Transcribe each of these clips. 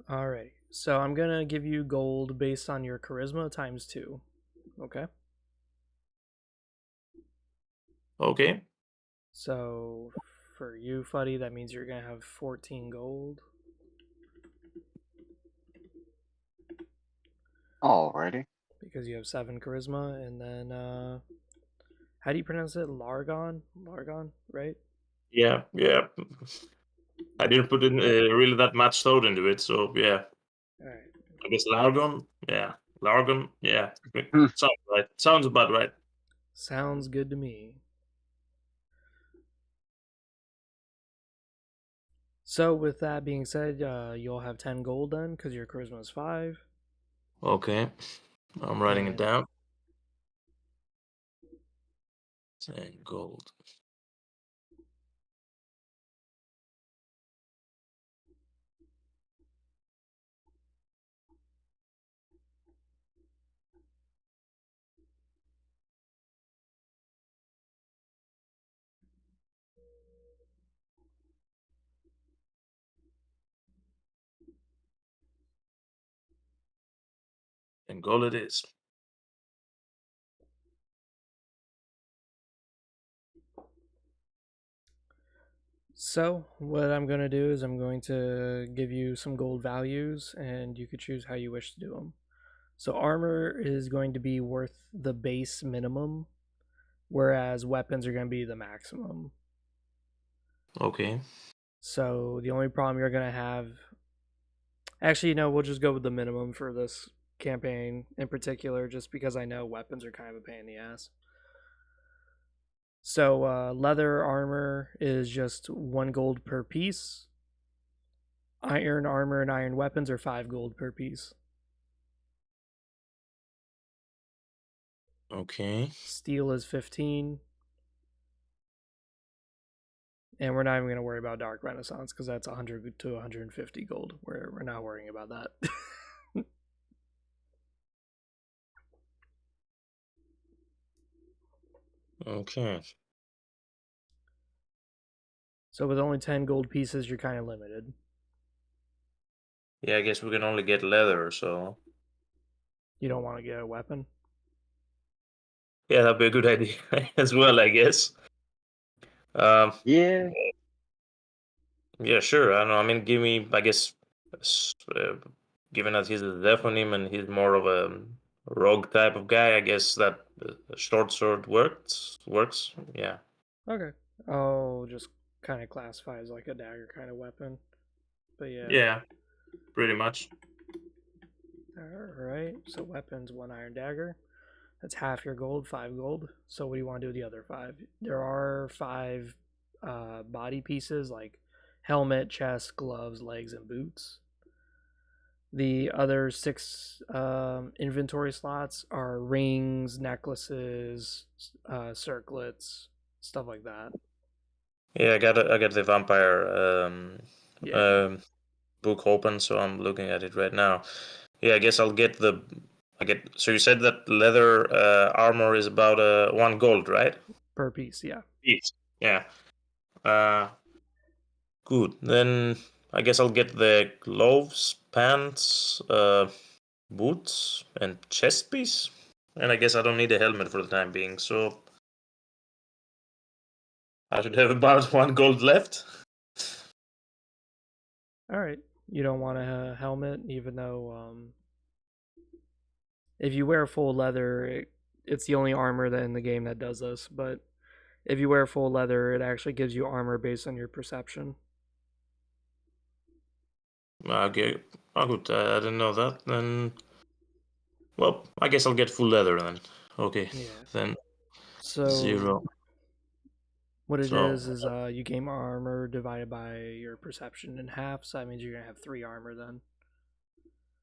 Alrighty. So I'm gonna give you gold based on your charisma times 2. Okay. Okay. So for you, Fuddy, that means you're gonna have 14 gold. Alrighty. Because you have 7 charisma, and then how do you pronounce it? Largon, right? Yeah, yeah. I didn't put in really that much thought into it, so yeah. All right. I guess Largon. Yeah, Largon. Yeah, Hmm. sounds right. Sounds about right. Sounds good to me. So with that being said, you'll have 10 gold then, because your charisma is 5. Okay, I'm writing it And down. 10 gold. And gold it is. so what I'm going to do is I'm going to give you some gold values, and you could choose how you wish to do them. So armor is going to be worth the base minimum, whereas weapons are going to be the maximum. Okay. So the only problem you're going to have, actually, we'll just go with the minimum for this campaign in particular, just because I know weapons are kind of a pain in the ass. So leather armor is just 1 gold per piece. Iron armor and iron weapons are 5 gold per piece. Okay. Steel is 15. And we're not even going to worry about Dark Renaissance because that's 100 to 150 gold. We're not worrying about that. Okay. So with only 10 gold pieces, you're kind of limited. Yeah, I guess we can only get leather, so You don't want to get a weapon. yeah, that'd be a good idea as well, I guess. Um, Yeah. yeah, sure. I don't know. I mean, give me, I guess, given that he's a Defonim and he's more of a rogue type of guy, I guess that short sword works. Works. Yeah. Okay. Oh, just kind of classify as like a dagger kind of weapon. But yeah. Yeah, pretty much. Alright. So weapons, 1 iron dagger. That's half your gold, 5 gold. So what do you want to do with the other 5? There are 5 body pieces like helmet, chest, gloves, legs, and boots. The other 6 inventory slots are rings, necklaces, circlets, stuff like that. Yeah, I got the vampire Yeah, book open, so I'm looking at it right now. Yeah, I guess I'll get the. I get. So you said that leather armor is about 1 gold, right? per piece. Yeah. Each. Yeah. Uh, Good. Then I guess I'll get the gloves, pants, boots, and chest piece. And I guess I don't need a helmet for the time being, so I should have about 1 gold left. All right. You don't want a helmet, even though if you wear full leather, it's the only armor that in the game that does this. But if you wear full leather, it actually gives you armor based on your perception. Okay. Oh, good. I didn't know that. Then, well, I guess I'll get full leather then. Okay. Yeah. Then So 0. what it So is you gain armor divided by your perception in half. So that means you're gonna have 3 armor then.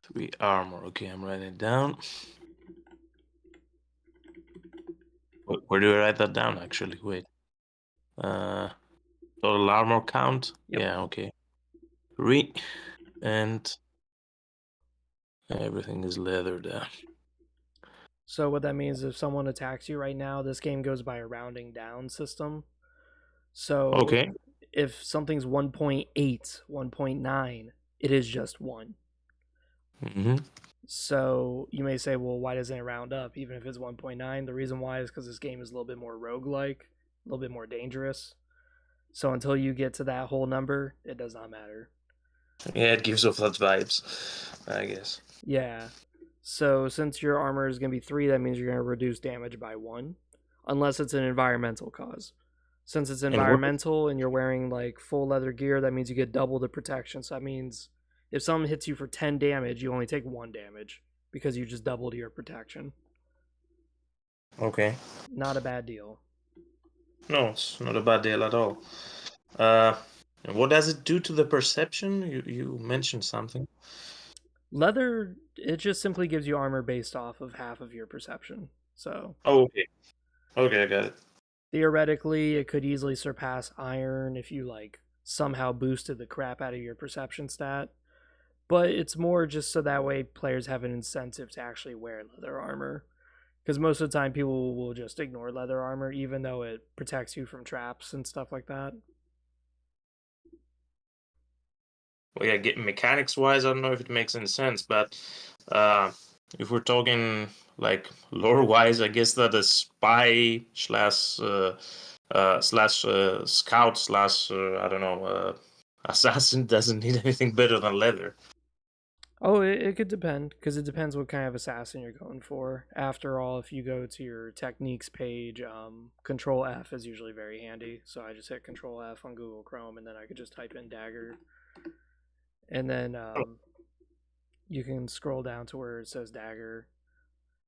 3 armor. Okay, I'm writing it down. Where do I write that down? Actually, wait. Total armor count. Yep. Yeah. Okay. 3, and everything is leather there. So what that means, if someone attacks you right now, this game goes by a rounding down system. So Okay. if something's 1.8, 1.9, it is just 1. Mm-hmm. So you may say, well, why doesn't it round up even if it's 1.9? The reason why is because this game is a little bit more roguelike, a little bit more dangerous. So until you get to that whole number, it does not matter. Yeah, it gives off that vibes, I guess. Yeah. So since your armor is going to be 3, that means you're going to reduce damage by 1, unless it's an environmental cause. Since it's And what? environmental and you're wearing like full leather gear, that means you get double the protection. So that means if someone hits you for 10 damage, you only take 1 damage because you just doubled your protection. Okay. Not a bad deal. No, it's not a bad deal at all. Uh, and what does it do to the perception? You mentioned something. Leather, it just simply gives you armor based off of half of your perception. So Oh, okay. Okay, I got it. theoretically, it could easily surpass iron if you like somehow boosted the crap out of your perception stat. But it's more just so that way players have an incentive to actually wear leather armor. Because most of the time, people will just ignore leather armor, even though it protects you from traps and stuff like that. Well, yeah, get mechanics wise, I don't know if it makes any sense, but uh, if we're talking like lore wise, I guess that a spy slash scout slash I don't know assassin doesn't need anything better than leather. Oh, it could depend, because it depends what kind of assassin you're going for. After all, if you go to your techniques page, Control F is usually very handy. So I just hit Control F on Google Chrome, and then I could just type in dagger, and then you can scroll down to where it says dagger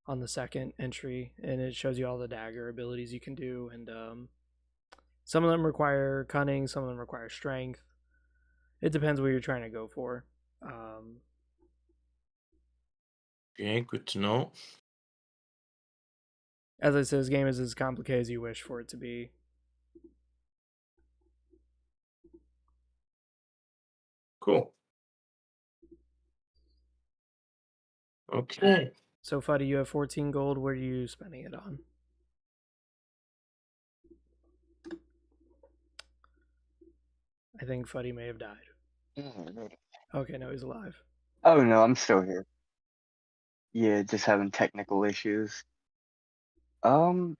on the second entry, and it shows you all the dagger abilities you can do. And some of them require cunning, some of them require strength. It depends what you're trying to go for. Okay, good to know. As I said, this game is as complicated as you wish for it to be. Cool. Okay. So, Fuddy, you have 14 gold. What are you spending it on? I think Fuddy may have died. Okay, no, he's alive. Oh no, I'm still here. Yeah, just having technical issues. Um,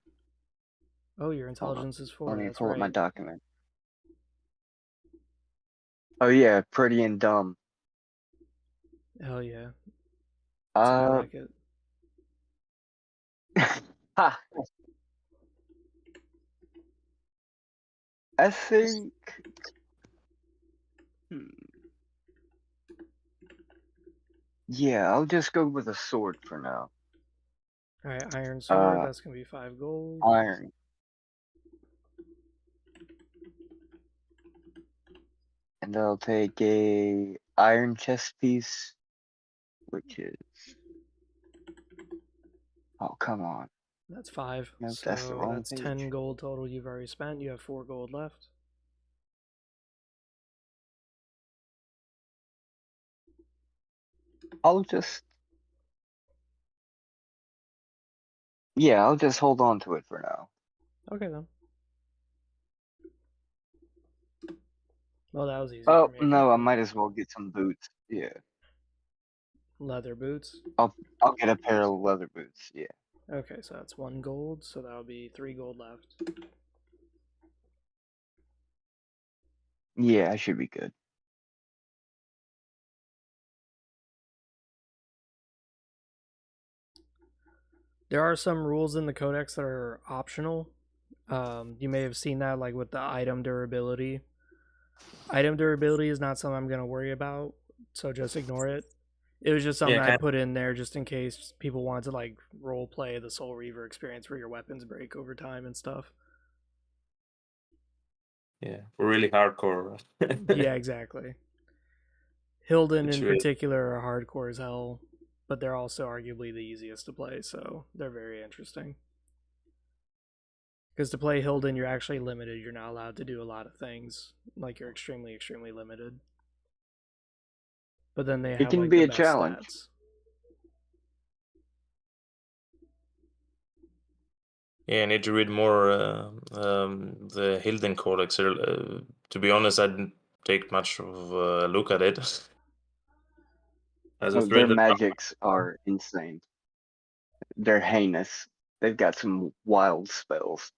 Oh, your Hold on. intelligence is Let 4. me That's pull up my right. document. Oh yeah, pretty and dumb. Hell yeah. Sounds Uh, like it. ha, I think. hmm, Yeah, I'll just go with a sword for now. All right, iron sword. Uh, That's gonna be 5 gold. Iron, and I'll take a iron chest piece, which is. Oh come on! That's 5. Nope, that's the So wrong that's 10 page. gold total you've already spent. You have 4 gold left. I'll just. Yeah, I'll just hold on to it for now. Okay then. Well, that was easy for Oh me. no, I Cool. might as well get some boots. Yeah, Leather boots. I'll get a pair of leather boots. Yeah. Okay, so that's 1 gold. So that'll be 3 gold left. Yeah, I should be good. There are some rules in the codex that are optional. You may have seen that, like with the item durability. Item durability is not something I'm going to worry about, so just ignore it. It was just something Yeah, I kind put in there just in case people wanted to like role play the Soul Reaver experience where your weapons break over time and stuff. yeah, we're really hardcore. Yeah, exactly. Hilden in Situation. particular are hardcore as hell, but they're also arguably the easiest to play, so they're very interesting. Because to play Hilden, you're actually limited. You're not allowed to do a lot of things. Like, you're extremely, extremely limited. But then they It have, can like, the be a best challenge. stats. Yeah, I need to read more the Hilden Codex. To be honest, I didn't take much of a look at it. As a Oh, their threat. magics are insane. They're heinous. They've got some wild spells.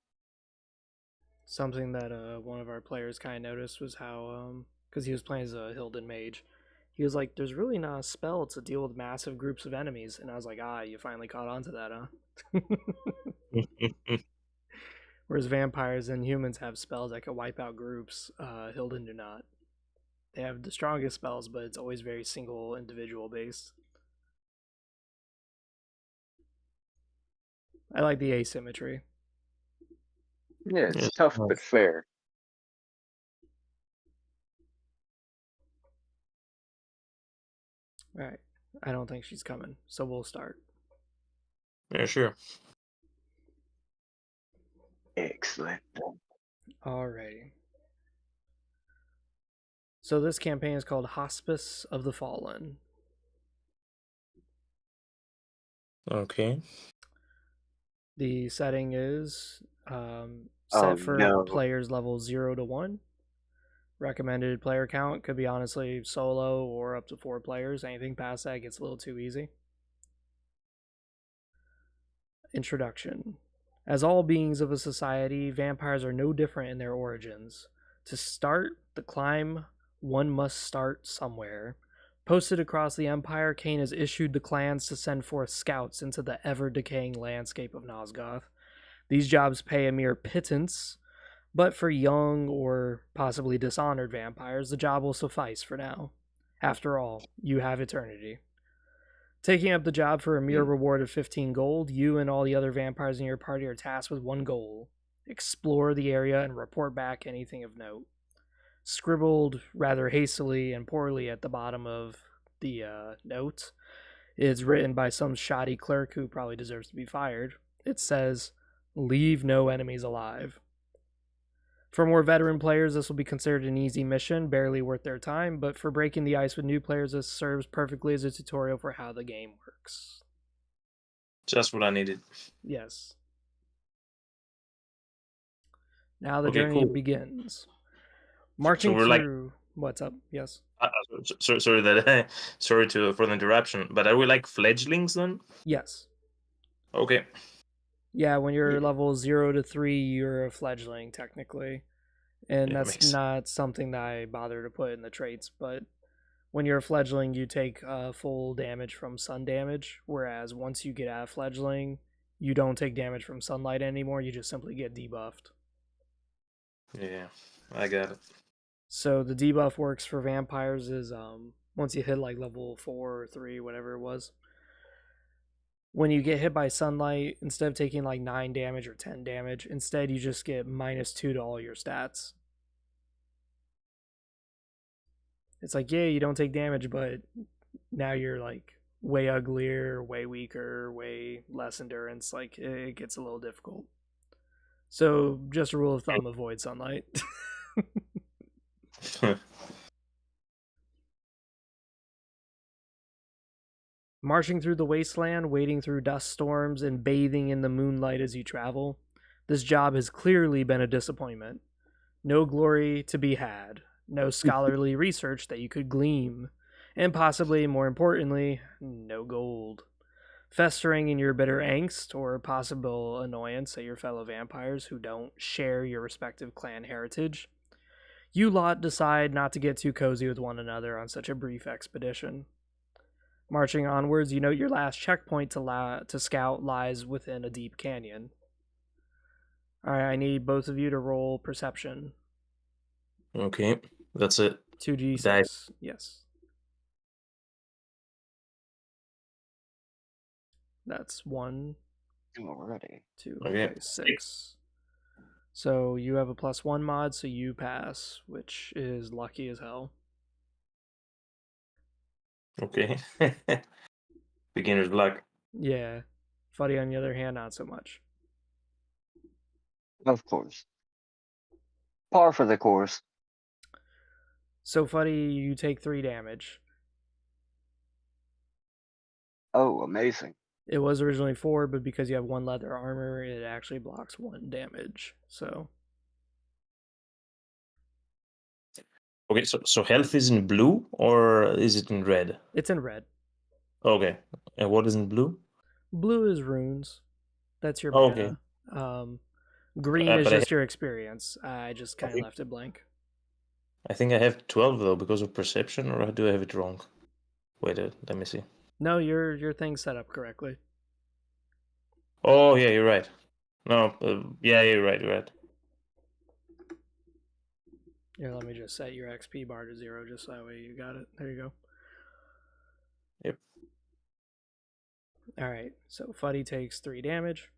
Something that one of our players kind of noticed was how, because he was playing as a Hilden mage, he was like, "There's really not a spell to deal with massive groups of enemies," and I was like, "Ah, you finally caught on to that, huh?" Whereas vampires and humans have spells that can wipe out groups, Hilden do not. They have the strongest spells, but it's always very single individual based. I like the asymmetry. Yeah, it's Yes. tough but fair. All right, I don't think she's coming, so we'll start. Yeah, sure. Excellent. Alrighty. So this campaign is called Hospice of the Fallen. Okay. The setting is Oh set for no. players level 0 to 1. Recommended player count could be honestly solo or up to 4 players. Anything past that gets a little too easy. Introduction. As all beings of a society, vampires are no different in their origins. To start the climb, one must start somewhere. Posted across the Empire, Kane has issued the clans to send forth scouts into the ever decaying landscape of Nosgoth. These jobs pay a mere pittance, but for young or possibly dishonored vampires, the job will suffice for now. After all, you have eternity. Taking up the job for a mere reward of 15 gold, you and all the other vampires in your party are tasked with one goal: explore the area and report back anything of note. Scribbled rather hastily and poorly at the bottom of the note, it's written by some shoddy clerk who probably deserves to be fired. It says, "Leave no enemies alive." For more veteran players, this will be considered an easy mission, barely worth their time, but for breaking the ice with new players, this serves perfectly as a tutorial for how the game works. Just what I needed. Yes. Now the Okay, journey cool. begins. So Marching we're like, through. What's up? Yes. sorry that sorry for the interruption, but are we like fledglings then? Yes. Okay. Yeah, when you're Yeah. level 0 to 3, you're a fledgling, technically. And Yeah, that's not something that I bother to put in the traits, but when you're a fledgling, you take full damage from sun damage, whereas once you get out of fledgling, you don't take damage from sunlight anymore, you just simply get debuffed. Yeah, I got it. So the debuff works for vampires is once you hit like level 4 or 3, whatever it was, when you get hit by sunlight, instead of taking like 9 damage or 10 damage, instead you just get -2 to all your stats. It's like, yeah, you don't take damage, but now you're like way uglier, way weaker, way less endurance. Like it gets a little difficult. So just a rule of thumb: avoid sunlight. Marching through the wasteland, wading through dust storms, and bathing in the moonlight as you travel, this job has clearly been a disappointment. No glory to be had, no scholarly research that you could glean, and possibly, more importantly, no gold. Festering in your bitter angst or possible annoyance at your fellow vampires who don't share your respective clan heritage, you lot decide not to get too cozy with one another on such a brief expedition. Marching onwards, you note your last checkpoint to scout lies within a deep canyon. Alright, I need both of you to roll perception. Okay, that's it. 2d6. Yes. That's 1, Already. 2. Okay. Okay, 6. So you have a +1 mod, so you pass, which is lucky as hell. Okay. Beginner's luck. Yeah. Fuddy, on the other hand, not so much. Of course. Par for the course. So, Fuddy, you take 3 damage. Oh, amazing. It was originally 4, but because you have 1 leather armor, it actually blocks 1 damage. So, Okay, so health is in blue or is it in red? it's in red. Okay. And what is in blue? Blue is runes. That's your Okay. mana. Green is But just your experience. I just I kind of think left it blank. I think I have 12 though because of perception, or do I have it wrong? Wait, let me see. No, your thing's set up correctly. Oh yeah, you're right. No, yeah, you're right. You're right. Here, let me just set your XP bar to 0, just so that way you got it. There you go. Yep. All right, so Fuddy takes 3 damage.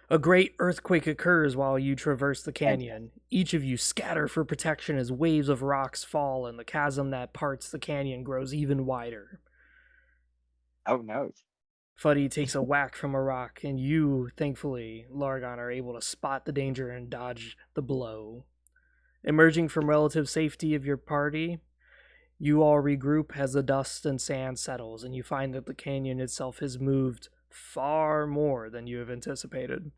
A great earthquake occurs while you traverse the canyon. Each of you scatter for protection as waves of rocks fall, and the chasm that parts the canyon grows even wider. Oh no. Fuddy takes a whack from a rock, and you, thankfully, Largon, are able to spot the danger and dodge the blow. Emerging from relative safety of your party, you all regroup as the dust and sand settles, and you find that the canyon itself has moved far more than you have anticipated.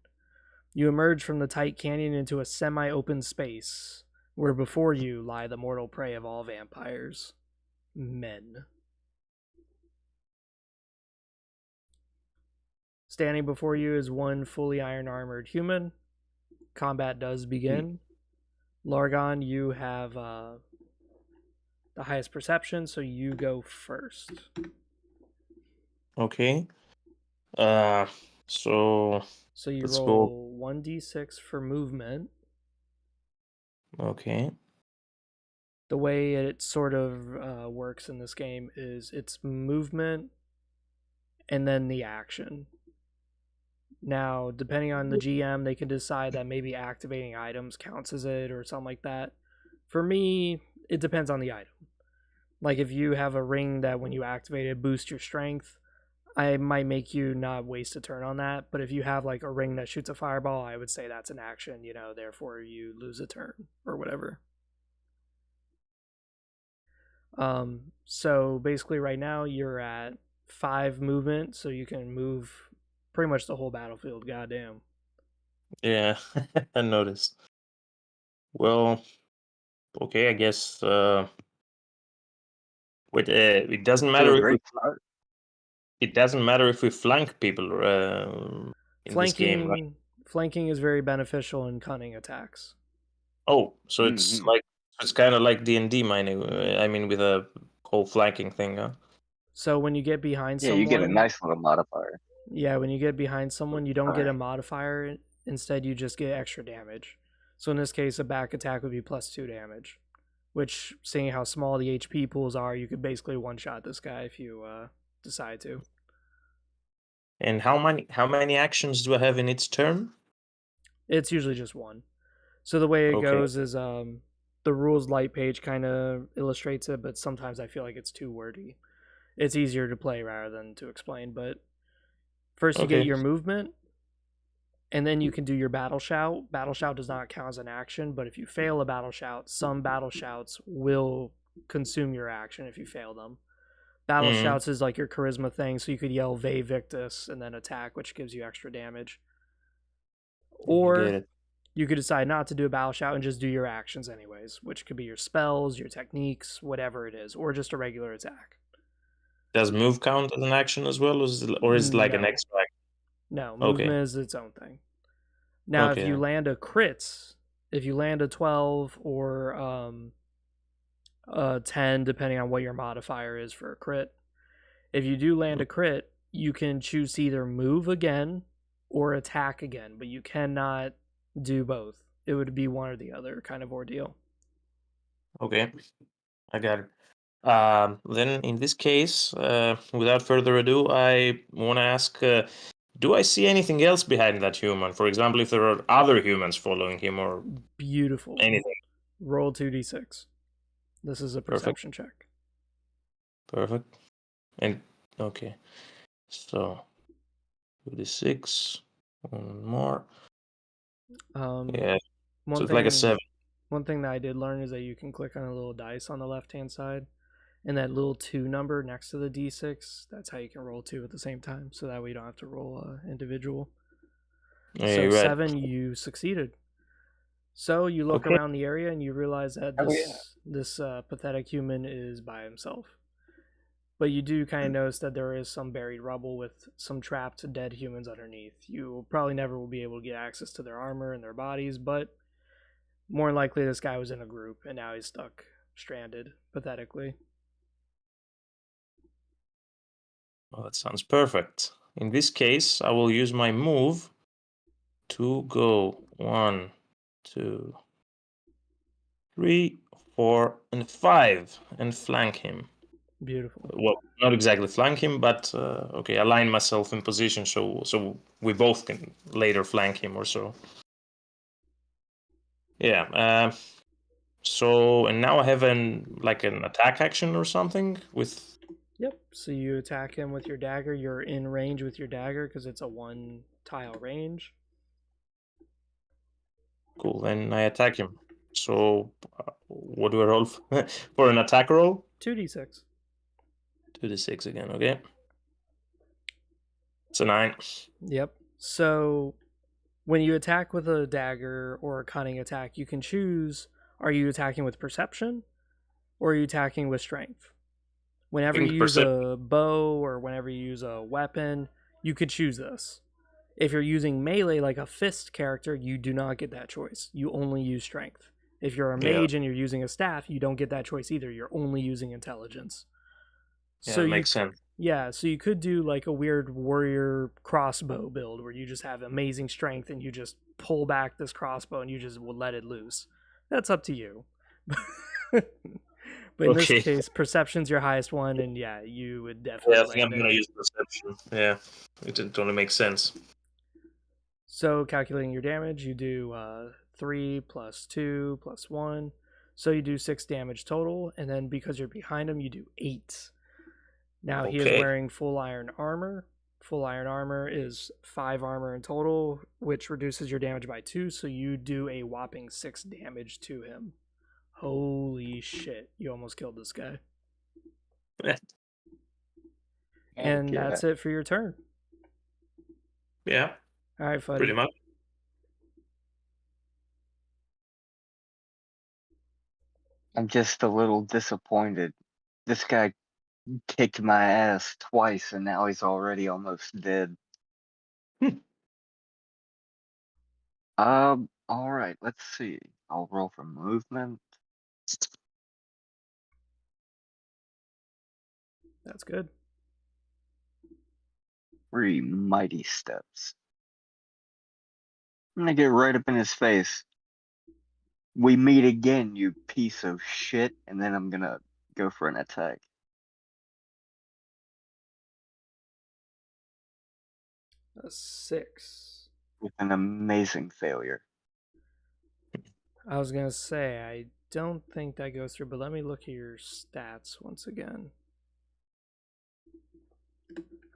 You emerge from the tight canyon into a semi-open space, where before you lie the mortal prey of all vampires, men. Standing before you is one fully iron-armored human. Combat does begin. Largon, you have the highest perception, so you go first. Okay. So So you let's go. roll 1d6 for movement. Okay. The way it sort of works in this game is it's movement and then the action. Now, depending on the GM, they can decide that maybe activating items counts as it or something like that. For me, it depends on the item. Like if you have a ring that when you activate it boosts your strength, I might make you not waste a turn on that. But if you have like a ring that shoots a fireball, I would say that's an action, therefore you lose a turn or whatever. So basically right now you're at 5 movement, so you can move pretty much the whole battlefield. Goddamn. Yeah, I noticed. Well, okay, I guess. Wait, it doesn't matter Feels if we very smart. if we flank people in this game, right? Flanking is very beneficial in cunning attacks. Oh, so Mm-hmm. it's kind of like D&D mining. I mean, with a whole flanking thing, huh? So when you get behind Yeah, you get a someone, nice little modifier. when you get behind someone, you don't get a Sorry. modifier. Instead, you just get extra damage. So in this case, a back attack would be +2 damage. Which, seeing how small the HP pools are, you could basically one-shot this guy if you decide to. And how many actions do I have in its turn? It's usually just one. So the way it Okay. goes is the rules light page kind of illustrates it, but sometimes I feel like it's too wordy. It's easier to play rather than to explain. But first, you get Okay. your movement, and then you can do your battle shout. Battle shout does not count as an action, but if you fail a battle shout, some battle shouts will consume your action if you fail them. Battle Mm, shouts is like your charisma thing, so you could yell Ve Victus and then attack, which gives you extra damage. I get Or it. you could decide not to do a battle shout and just do your actions anyways, which could be your spells, your techniques, whatever it is, or just a regular attack. Does move count as an action as well, or is it like an No. extra action? No, Okay. movement is its own thing. Now, if you Okay. land a crits, if you land a 12 or a 10, depending on what your modifier is for a crit, if you do land a crit, you can choose to either move again or attack again, but you cannot do both. It would be one or the other kind of ordeal. Okay. I got it. Then in this case, without further ado, I want to ask, do I see anything else behind that human? For example, if there are other humans following him or Beautiful. anything. Roll 2d6. This is a Perfect. perception check. Perfect. And okay. So 2d6. One more. Yeah. So One it's like a 7. thing that I did learn is that you can click on a little dice on the left-hand side, and that little 2 number next to the d6, that's how you can roll 2 at the same time, so that way you don't have to roll individual. Yeah, So you're right. 7, you succeeded. So you look Okay. around the area and you realize that Oh, yeah. this pathetic human is by himself. But you do kind of notice that there is some buried rubble with some trapped dead humans underneath. You probably never will be able to get access to their armor and their bodies, but more likely this guy was in a group and now he's stuck, stranded, pathetically. Well, that sounds perfect. In this case, I will use my move to go 1, 2, 3, 4, and 5 and flank him. Beautiful. Well, not exactly flank him, but okay, align myself in position so we both can later flank him or so. Yeah. So and now I have an attack action or something with. Yep. So you attack him with your dagger. You're in range with your dagger because it's a 1-tile range. Cool. Then I attack him. So what do I roll for an attack roll? 2d6. 2d6 again. Okay. It's a 9. Yep. So when you attack with a dagger or a cunning attack, you can choose: are you attacking with perception or are you attacking with strength? Whenever you use a bow or whenever you use a weapon, you could choose this. If you're using melee like a fist character, you do not get that choice. You only use strength. If you're a mage and you're using a staff, you don't get that choice either. You're only using intelligence. Yeah, So that makes sense. Yeah, so you could do like a weird warrior crossbow build where you just have amazing strength and you just pull back this crossbow and you just will let it loose. That's up to you. But in this case, perception's your highest one, and yeah, you would definitely. Yeah, I think I'm gonna use perception. Yeah, it only makes sense. So calculating your damage, you do 3 plus 2 plus 1, so you do 6 damage total, and then because you're behind him, you do 8. Now he is wearing full iron armor. Full iron armor is 5 armor in total, which reduces your damage by 2, so you do a whopping 6 damage to him. Holy shit, you almost killed this guy. And that's it for your turn. Yeah. All right, Fuddy. Pretty much. I'm just a little disappointed. This guy kicked my ass twice and now he's already almost dead. All right, let's see. I'll roll for movement. That's good. 3 mighty steps. I'm gonna get right up in his face. We meet again, you piece of shit, and then I'm gonna go for an attack. A 6. With an amazing failure. I was gonna say, I don't think that goes through, but let me look at your stats once again.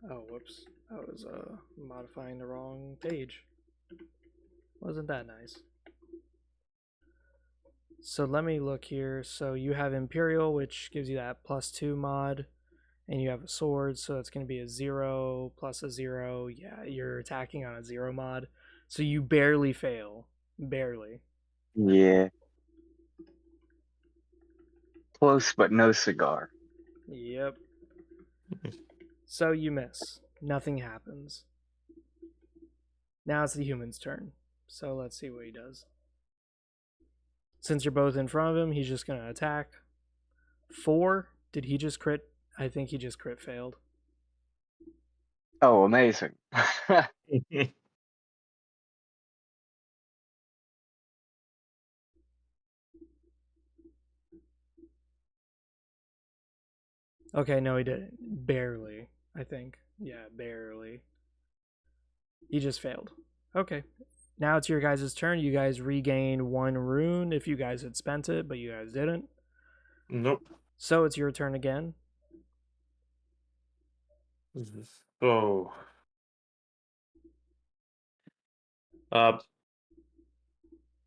Oh, whoops. I was modifying the wrong page. Wasn't that nice? So let me look here. So you have Imperial, which gives you that +2 mod, and you have a sword, so it's going to be a 0 plus a 0. Yeah, you're attacking on a 0 mod. So you barely fail. Barely. Yeah. Close, but no cigar. Yep. So you miss. Nothing happens. Now it's the human's turn. So let's see what he does. Since you're both in front of him, he's just going to attack. 4. Did he just crit? I think he just crit failed. Oh, amazing. Okay, no, he didn't. Barely, I think. Yeah, barely. He just failed. Okay. Now it's your guys' turn. You guys regain 1 rune if you guys had spent it, but you guys didn't. Nope. So it's your turn again. Oh.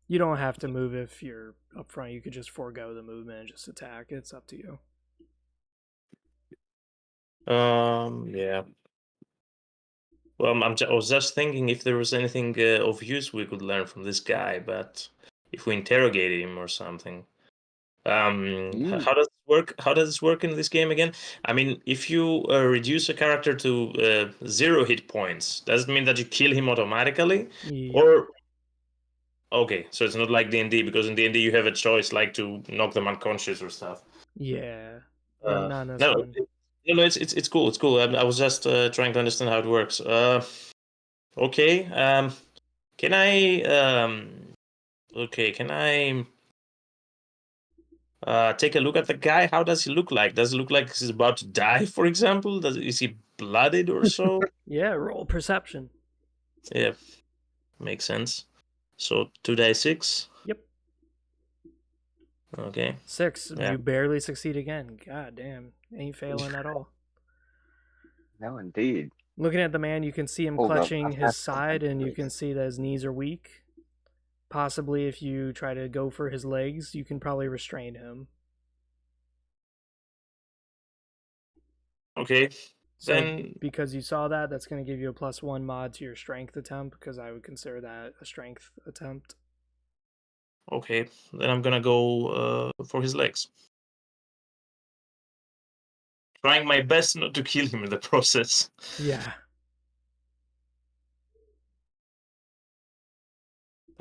You don't have to move if you're up front. You could just forego the movement and just attack. It's up to you. Yeah. Well, I was just thinking if there was anything of use we could learn from this guy, but if we interrogated him or something. How does it work? How does this work in this game again? I mean, if you reduce a character to 0 hit points, does it mean that you kill him automatically? Yep. Or okay, so it's not like D&D, because in D&D you have a choice, like to knock them unconscious or stuff. Yeah. Not in this No, one. no, it's cool. It's cool. I was just trying to understand how it works. Okay. Can I? Okay. Can I? Take a look at the guy. How does he look like? Does he look like he's about to die, for example? Is he blooded or so? Yeah, roll perception. Yeah, makes sense. So 2d6. Yep. Okay. 6. Yeah. You barely succeed again. God damn. Ain't failing at all. No, indeed. Looking at the man, you can see him Hold up, clutching I've his got side, something and you for can see that his knees are weak. Possibly, if you try to go for his legs, you can probably restrain him. Okay. So, Then because you saw that, that's going to give you a +1 mod to your strength attempt, because I would consider that a strength attempt. okay. Then I'm gonna go for his legs. Trying my best not to kill him in the process. Yeah.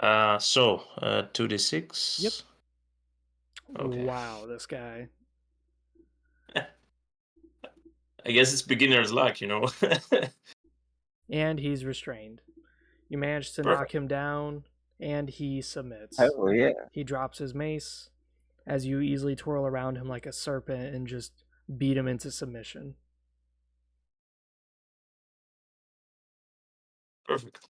2d6. Yep. Okay. Wow, this guy. I guess it's beginner's luck, you know. And he's restrained. You manage to knock Perfect. him down, and he submits. Hell yeah. He drops his mace as you easily twirl around him like a serpent and just beat him into submission. Perfect.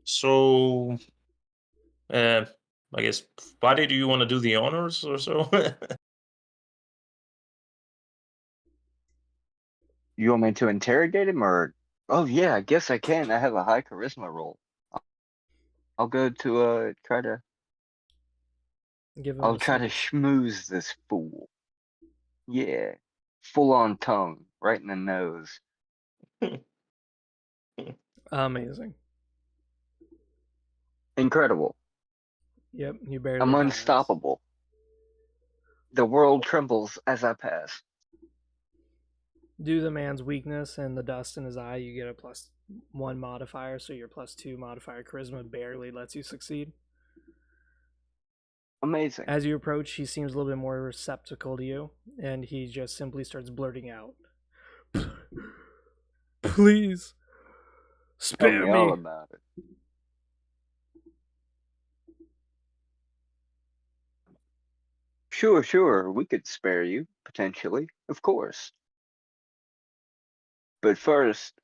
So, I guess, buddy, do you want to do the honors or so? You want me to interrogate him or? Oh yeah, I guess I can. I have a high charisma roll. I'll go to try to. Give him I'll a try to smooch. schmooze this fool. Yeah, full on tongue, right in the nose. Amazing. Incredible. Yep, you barely I'm pass. unstoppable. The world trembles as I pass. Due to the man's weakness and the dust in his eye, you get a +1 modifier, so your +2 modifier charisma barely lets you succeed. Amazing. As you approach, he seems a little bit more receptacle to you, and he just simply starts blurting out, "Please, Tell spare me all me." about it. Sure. We could spare you, potentially. Of course. But first,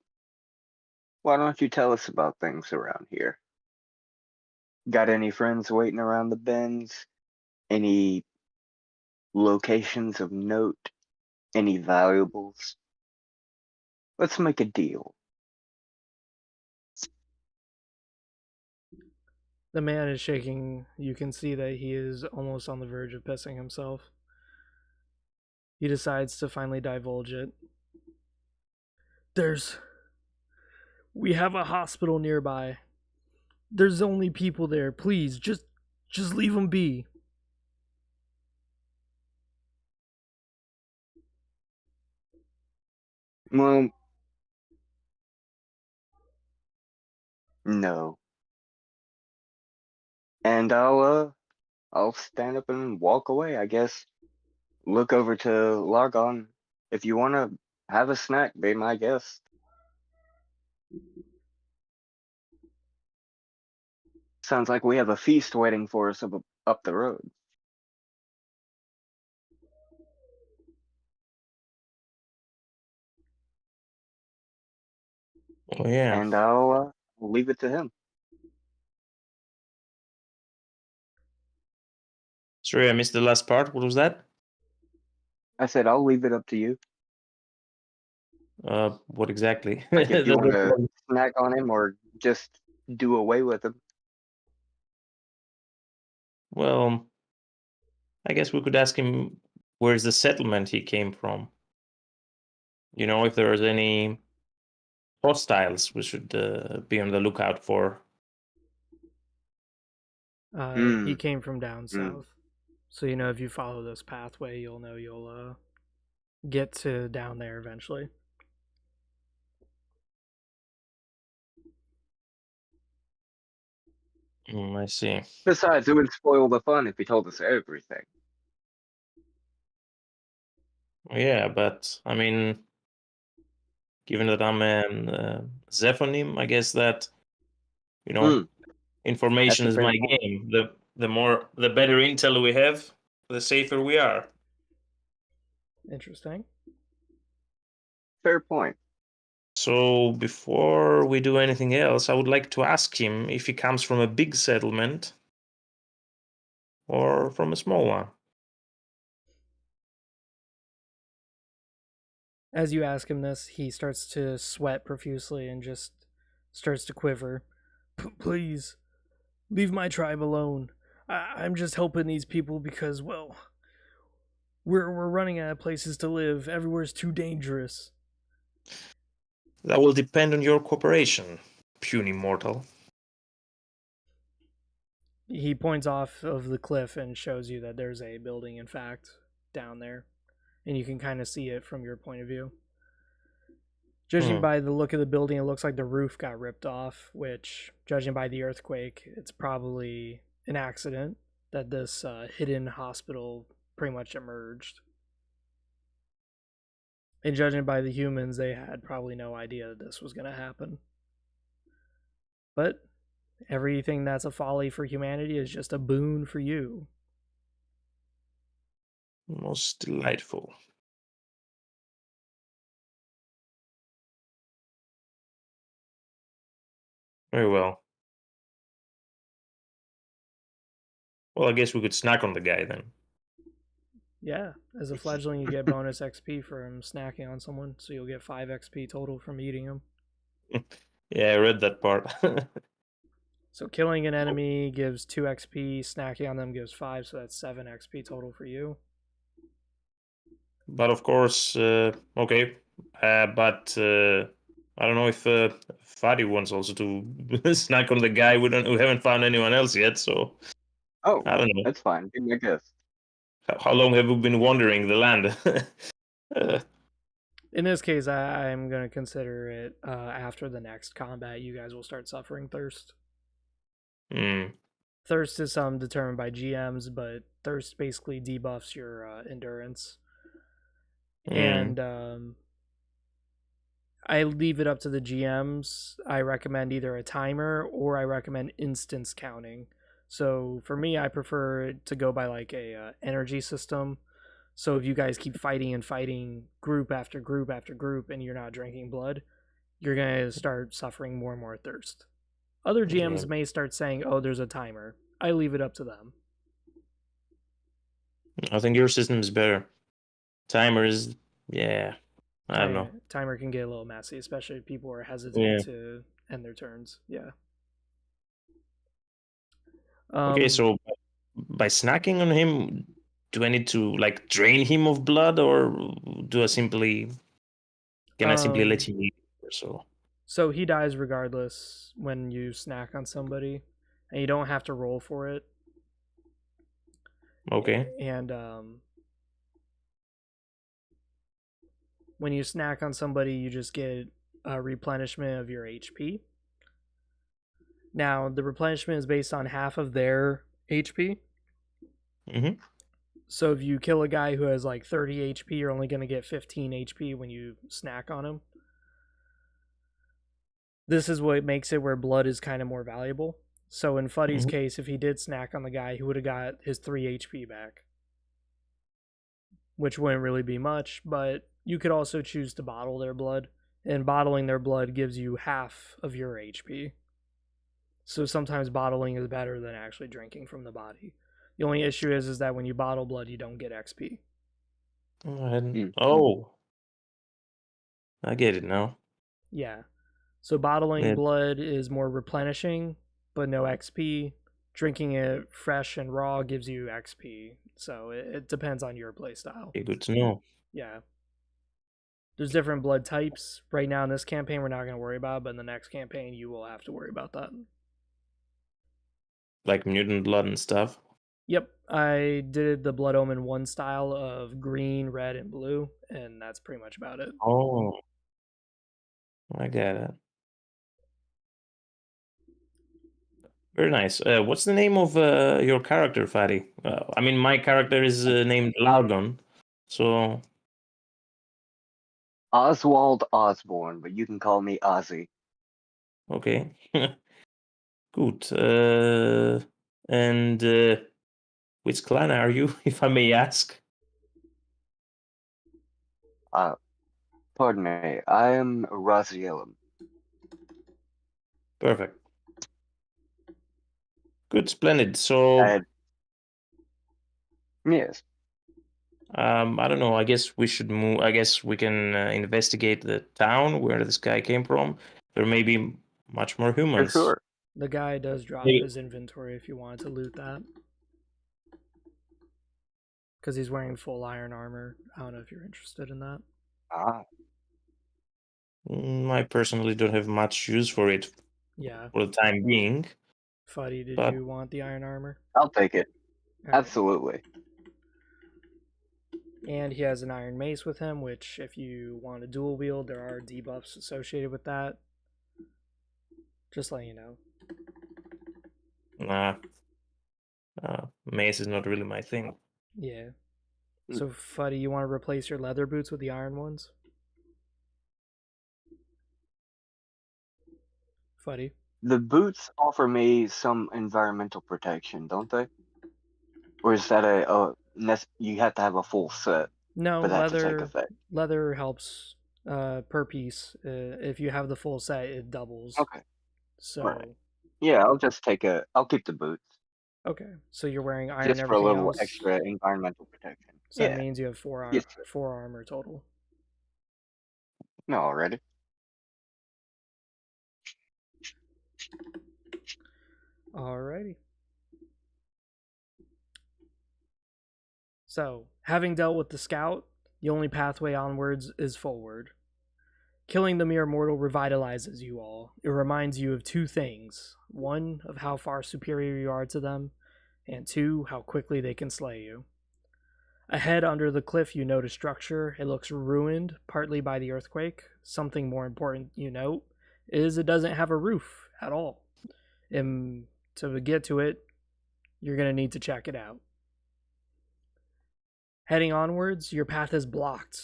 why don't you tell us about things around here? Got any friends waiting around the bends? Any locations of note? Any valuables? Let's make a deal. The man is shaking. You can see that he is almost on the verge of pissing himself. He decides to finally divulge it. We have a hospital nearby. There's only people there. Please, just leave them be. Well, no. And I'll stand up and walk away, I guess. Look over to Largon. If you want to have a snack, be my guest. Sounds like we have a feast waiting for us up the road. Oh, yeah. And I'll leave it to him. Sorry, I missed the last part. What was that? I said I'll leave it up to you. What exactly? Like if you want to snack on him or just do away with him. Well, I guess we could ask him where's the settlement he came from. You know, if there's any hostiles we should be on the lookout for? He came from down south. So, if you follow this pathway, you'll know you'll get to down there eventually. I see. Besides, it would spoil the fun if he told us everything. Yeah, but I mean, given that I'm an Zephonim, I guess that information That's a is fair my point. game. The better intel we have, the safer we are. Interesting. Fair point. So before we do anything else, I would like to ask him if he comes from a big settlement or from a small one. As you ask him this, he starts to sweat profusely and just starts to quiver. Please, leave my tribe alone. I'm just helping these people because, well, we're running out of places to live. Everywhere's too dangerous. That will depend on your cooperation, puny mortal. He points off of the cliff and shows you that there's a building, in fact, down there. And you can kind of see it from your point of view. Judging by the look of the building, it looks like the roof got ripped off, which, judging by the earthquake, it's probably an accident that this hidden hospital pretty much emerged. And judging by the humans, they had probably no idea that this was going to happen. But everything that's a folly for humanity is just a boon for you. Most delightful. Very well. Well, I guess we could snack on the guy then. Yeah, as a fledgling, you get bonus XP from snacking on someone, so you'll get 5 XP total from eating them. Yeah, I read that part. So killing an enemy gives 2 XP, snacking on them gives 5, so that's 7 XP total for you. But of course, okay. But I don't know if Fadi wants also to snack on the guy. We haven't found anyone else yet, so I don't know. That's fine. Give me a gift. How long have we been wandering the land? In this case, I'm going to consider it after the next combat, you guys will start suffering thirst. Thirst is determined by GMs, but thirst basically debuffs your endurance. And I leave it up to the GMs. I recommend either a timer or I recommend instance counting. So for me, I prefer to go by like a energy system. So if you guys keep fighting and fighting group after group after group and you're not drinking blood, you're going to start suffering more and more thirst. Other GMs may start saying, oh, there's a timer. I leave it up to them. I think your system is better. Timer is, yeah, I don't know. Timer can get a little messy, especially if people are hesitant to end their turns. Yeah. Okay, so by snacking on him, do I need to like drain him of blood, or do I simply let him eat or so? So he dies regardless when you snack on somebody, and you don't have to roll for it. Okay. And when you snack on somebody, you just get a replenishment of your HP. Now, the replenishment is based on half of their HP. Mm-hmm. So if you kill a guy who has like 30 HP, you're only going to get 15 HP when you snack on him. This is what makes it where blood is kind of more valuable. So in Fuddy's case, if he did snack on the guy, he would have got his 3 HP back. Which wouldn't really be much, but you could also choose to bottle their blood. And bottling their blood gives you half of your HP. So sometimes bottling is better than actually drinking from the body. The only issue is that when you bottle blood, you don't get XP. Oh, I get it now. Yeah. So bottling blood is more replenishing, but no XP. Drinking it fresh and raw gives you XP. So it depends on your playstyle. Okay, good to know. Yeah. There's different blood types. Right now in this campaign, we're not going to worry about it, but in the next campaign, you will have to worry about that. Like mutant blood and stuff. Yep, I did the Blood Omen 1 style of green, red, and blue, and that's pretty much about it. Oh, I get it. Very nice. What's the name of your character, Fatty? I mean, my character is named Largon, so Oswald Osborne, but you can call me Ozzy. okay. Good. And which clan are you, if I may ask? Pardon me, I am Razielum. Perfect. Good, splendid. So, Yes. I don't know. I guess we should move. I guess we can investigate the town where this guy came from. There may be much more For humans. sure. The guy does drop Hey. his inventory if you wanted to loot that. Because he's wearing full iron armor. I don't know if you're interested in that. I personally don't have much use for it Yeah. for the time being. Fuddy, did But- you want the iron armor? I'll take it. All right. Absolutely. And he has an iron mace with him, which if you want to dual wield, there are debuffs associated with that. Just letting you know. Nah. Mace is not really my thing. Yeah. So Fuddy, you want to replace your leather boots with the iron ones? Fuddy. The boots offer me some environmental protection, don't they? Or is that you have to have a full set No, for that to take effect? leather helps per piece. If you have the full set, it doubles. Okay. So Right. Yeah, I'll keep the boots. Okay, so you're wearing iron Just and for a everything little else. extra environmental protection. So Yeah. that means you have four Yes, sir. armor total. No, already. Alrighty. So, having dealt with the scout, the only pathway onwards is forward. Killing the mere mortal revitalizes you all. It reminds you of two things. One, of how far superior you are to them, and two, how quickly they can slay you. Ahead under the cliff, you note a structure. It looks ruined, partly by the earthquake. Something more important you note is it doesn't have a roof at all. And to get to it, you're going to need to check it out. Heading onwards, your path is blocked.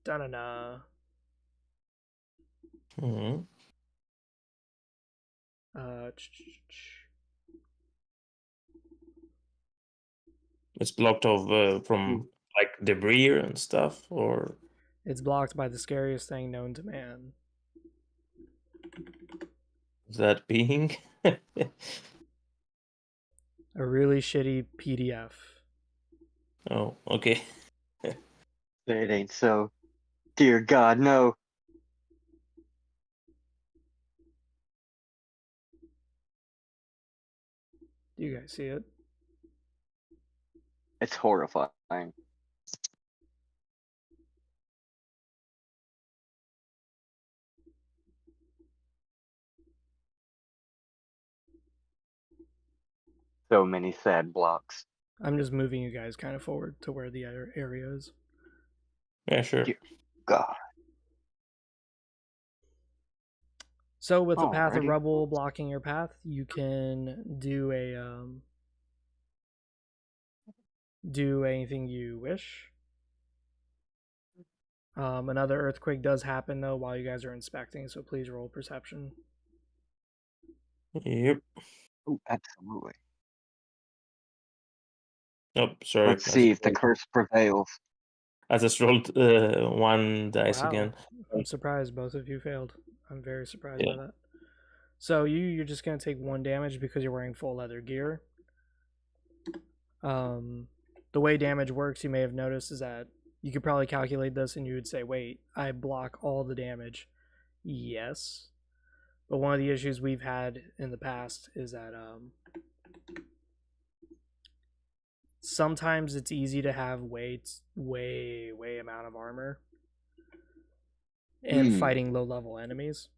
Da-na-na. Mm-hmm. It's blocked off from like debris and stuff, or It's blocked by the scariest thing known to man. that being? A really shitty PDF. Oh, okay. It ain't so. Dear God, no. Do you guys see it? It's horrifying. So many sad blocks. I'm just moving you guys kind of forward to where the other area is. Yeah, sure. Dear God. So with the path of Alrighty. rubble blocking your path, you can do do anything you wish. Another earthquake does happen though while you guys are inspecting, so please roll perception. Yep. Oh, absolutely. Oh, sorry. Let's see if the curse prevails. I just rolled one dice Wow. again. I'm surprised both of you failed. I'm very surprised Yeah. by that. So you're just gonna take 1 damage because you're wearing full leather gear. The way damage works, you may have noticed, is that you could probably calculate this and you would say, wait, I block all the damage. Yes. But one of the issues we've had in the past is that sometimes it's easy to have way amount of armor. and fighting low level enemies.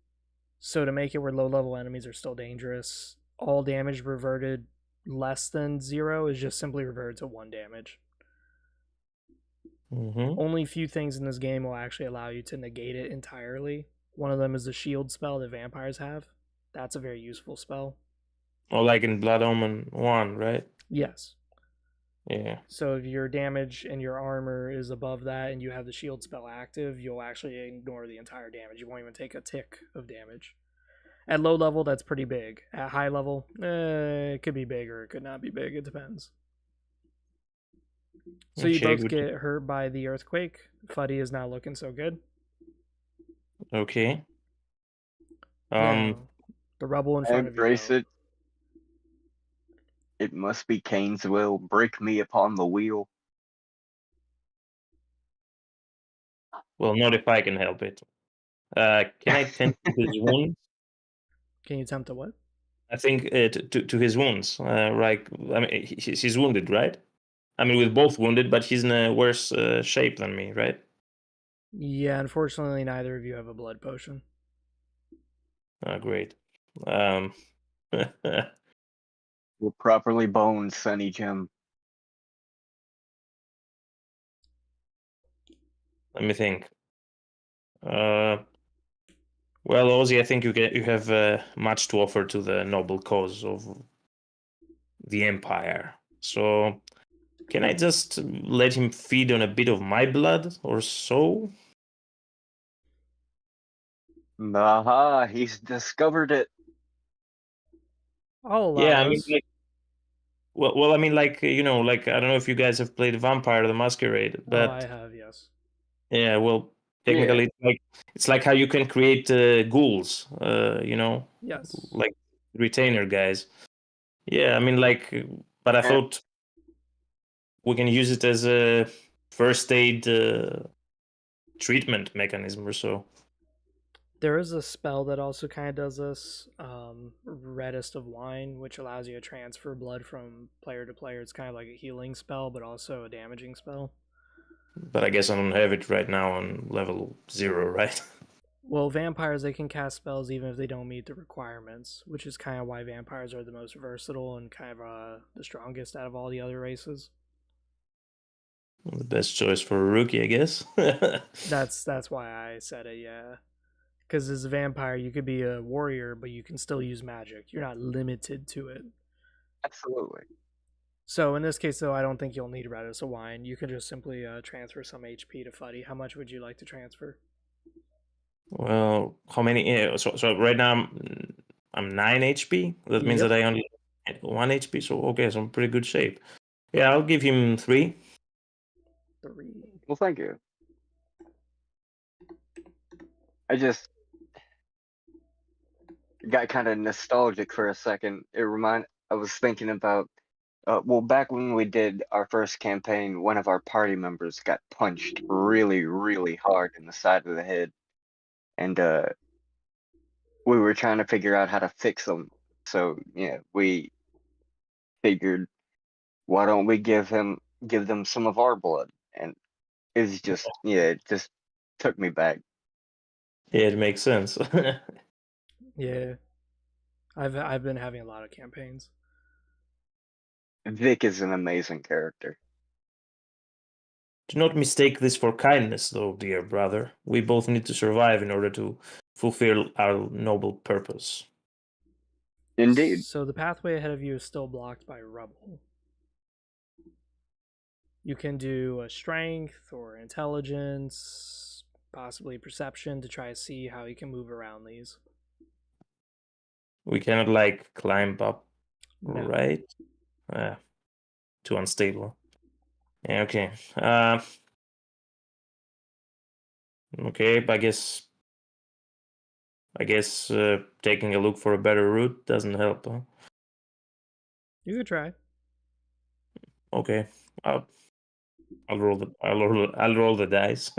So to make it where low level enemies are still dangerous, all damage reverted less than 0 is just simply reverted to 1 damage. Only few things in this game will actually allow you to negate it entirely. One of them is the shield spell that vampires have. That's a very useful spell. Or like in Blood Omen 1, right? Yes. Yeah. So if your damage and your armor is above that and you have the shield spell active, you'll actually ignore the entire damage. You won't even take a tick of damage. At low level, that's pretty big. At high level, it could be big or it could not be big. It depends. So you both get hurt by the earthquake. Fuddy is not looking so good. Okay. Now, the rubble in front of you. Embrace it. It must be Cain's will. Break me upon the wheel. Well, not if I can help it. Can I tend to his wounds? Can you attempt to what? I think to his wounds. Right. I mean, he's wounded, right? I mean, we're both wounded, but he's in a worse shape than me, right? Yeah, unfortunately, neither of you have a blood potion. Oh, great. We're properly boned, Sonny Jim. Let me think. Well, Ozzy, I think you have much to offer to the noble cause of the Empire. So, can I just let him feed on a bit of my blood or so? Aha, he's discovered it. I'll allow Yeah, I mean, those. like, well, I mean, like, like, I don't know if you guys have played Vampire the Masquerade, Oh, I but have, yes. yeah, well, Yeah. technically, it's like how you can create ghouls, Yes. like retainer guys. Yeah, I mean, like, but I thought we can use it as a first aid treatment mechanism or so. There is a spell that also kind of does this, Reddest of Wine, which allows you to transfer blood from player to player. It's kind of like a healing spell, but also a damaging spell. But I guess I don't have it right now on level 0, right? Well, vampires, they can cast spells even if they don't meet the requirements, which is kind of why vampires are the most versatile and kind of the strongest out of all the other races. The best choice for a rookie, I guess. That's why I said it, yeah. Because as a vampire, you could be a warrior, but you can still use magic. You're not limited to it. Absolutely. So in this case, though, I don't think you'll need Redis of Wine. You can just simply transfer some HP to Fuddy. How much would you like to transfer? Well, how many? So right now I'm 9 HP. That means Yep. that I only had 1 HP. So okay, so I'm in pretty good shape. Yeah, I'll give him 3. 3. Well, thank you. I just got kind of nostalgic for a second. I was thinking about, well, back when we did our first campaign, one of our party members got punched really, really hard in the side of the head, and we were trying to figure out how to fix them. So yeah, we figured, why don't we give them some of our blood? And it's just, yeah, it just took me back. Yeah, it makes sense. Yeah. I've been having a lot of campaigns. Vic is an amazing character. Do not mistake this for kindness, though, dear brother. We both need to survive in order to fulfill our noble purpose. Indeed. So the pathway ahead of you is still blocked by rubble. You can do a strength or intelligence, possibly perception, to try to see how you can move around these. We cannot, like, climb up, No. right? Too unstable. Yeah, okay. Okay, but I guess taking a look for a better route doesn't help, huh? You could try. Okay, I'll roll the dice.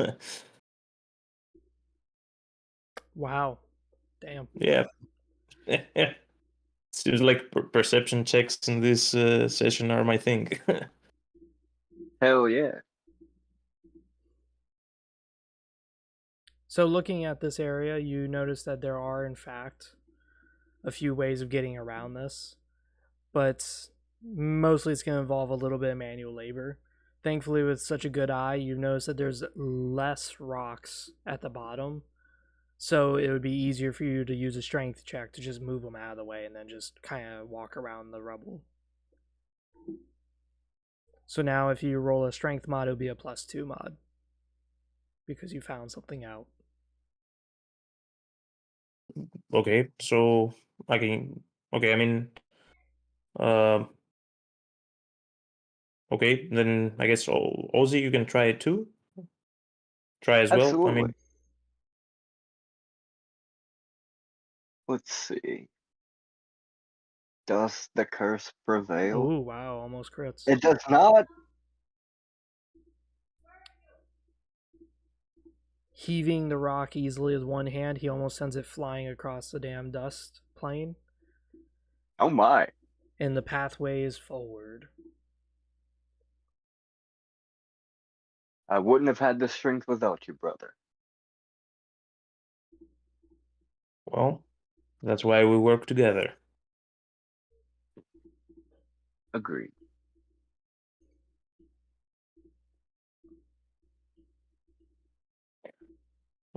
Wow. Damn. Yeah. Seems like perception checks in this session are my thing. Hell yeah. So looking at this area, you notice that there are, in fact, a few ways of getting around this, but mostly it's going to involve a little bit of manual labor. Thankfully, with such a good eye, you notice that there's less rocks at the bottom, so it would be easier for you to use a strength check to just move them out of the way and then just kind of walk around the rubble. So now if you roll a strength mod, it would be a +2 mod because you found something out. Okay, so I can. Okay, I mean, okay, then I guess Ozzy, you can try it too. Try as well. I Absolutely. mean, Let's see. Does the curse prevail? Oh, wow, almost crits. It does not. Heaving the rock easily with one hand, he almost sends it flying across the damn dust plane, Oh my. and the pathway is forward. I wouldn't have had the strength without you, brother. well, that's why we work together. Agreed.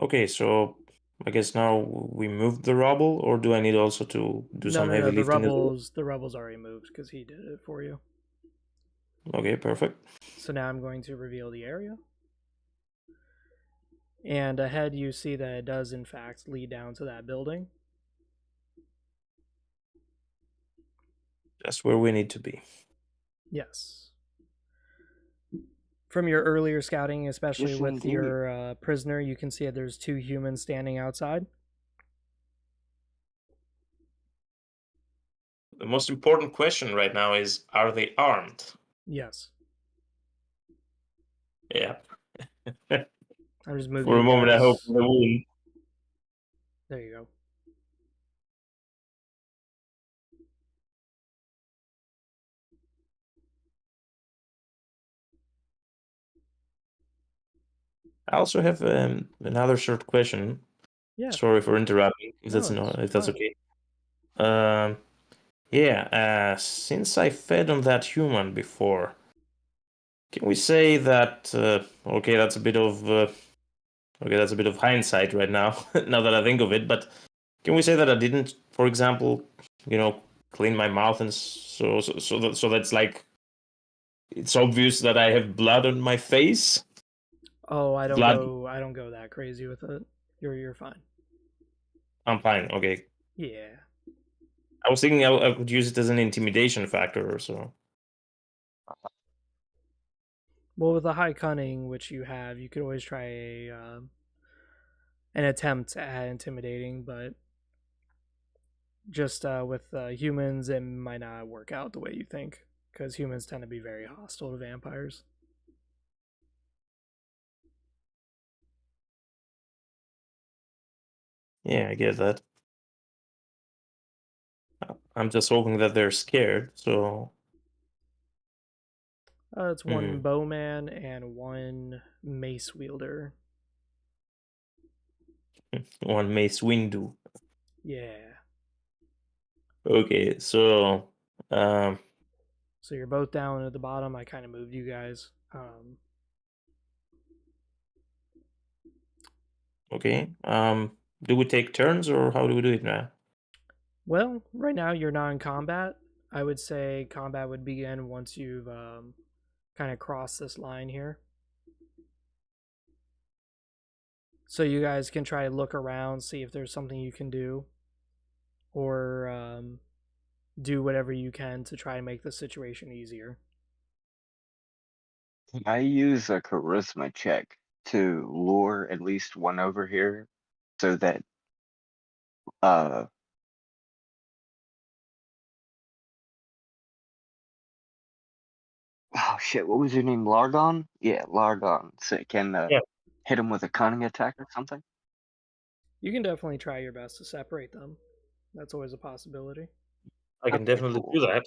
Okay, so I guess now we moved the rubble, or do I need also to do some heavy The lifting as well? rebels already moved because he did it for you. Okay, perfect. So now I'm going to reveal the area. And ahead you see that it does in fact lead down to that building. Just where we need to be. Yes. From your earlier scouting, especially Yes, with indeed. your prisoner, you can see that there's 2 humans standing outside. The most important question right now is, are they armed? Yes. Yeah. I'm just moving For a you moment, I hope guys. they won't. There you go. I also have another short question. Yeah. Sorry for interrupting. If No, that's it's not, if that's fine. okay. Yeah. Since I fed on that human before, can we say that? Okay, that's a bit of hindsight right now. Now that I think of it, but can we say that I didn't, for example, clean my mouth, and so that's like it's obvious that I have blood on my face. Oh, I don't Blood. go that crazy with it. You're fine. I'm fine. Okay. Yeah. I was thinking I could use it as an intimidation factor or so. Well, with the high cunning which you have, you could always try an attempt at intimidating, but just with humans, it might not work out the way you think, because humans tend to be very hostile to vampires. Yeah, I get that. I'm just hoping that they're scared. So, It's one bowman and one mace wielder. one Mace Windu. Yeah. Okay, so um, So you're both down at the bottom. I kind of moved you guys. okay. Do we take turns or how do we do it now? Well, right now you're not in combat. I would say combat would begin once you've kind of crossed this line here. So you guys can try to look around, see if there's something you can do, or do whatever you can to try to make the situation easier. Can I use a charisma check to lure at least one over here so that uh oh shit, what was your name? Largon? Yeah, Largon. So it can Yeah, hit him with a cunning attack or something? You can definitely try your best to separate them. That's always a possibility. I can Okay, definitely cool. do that.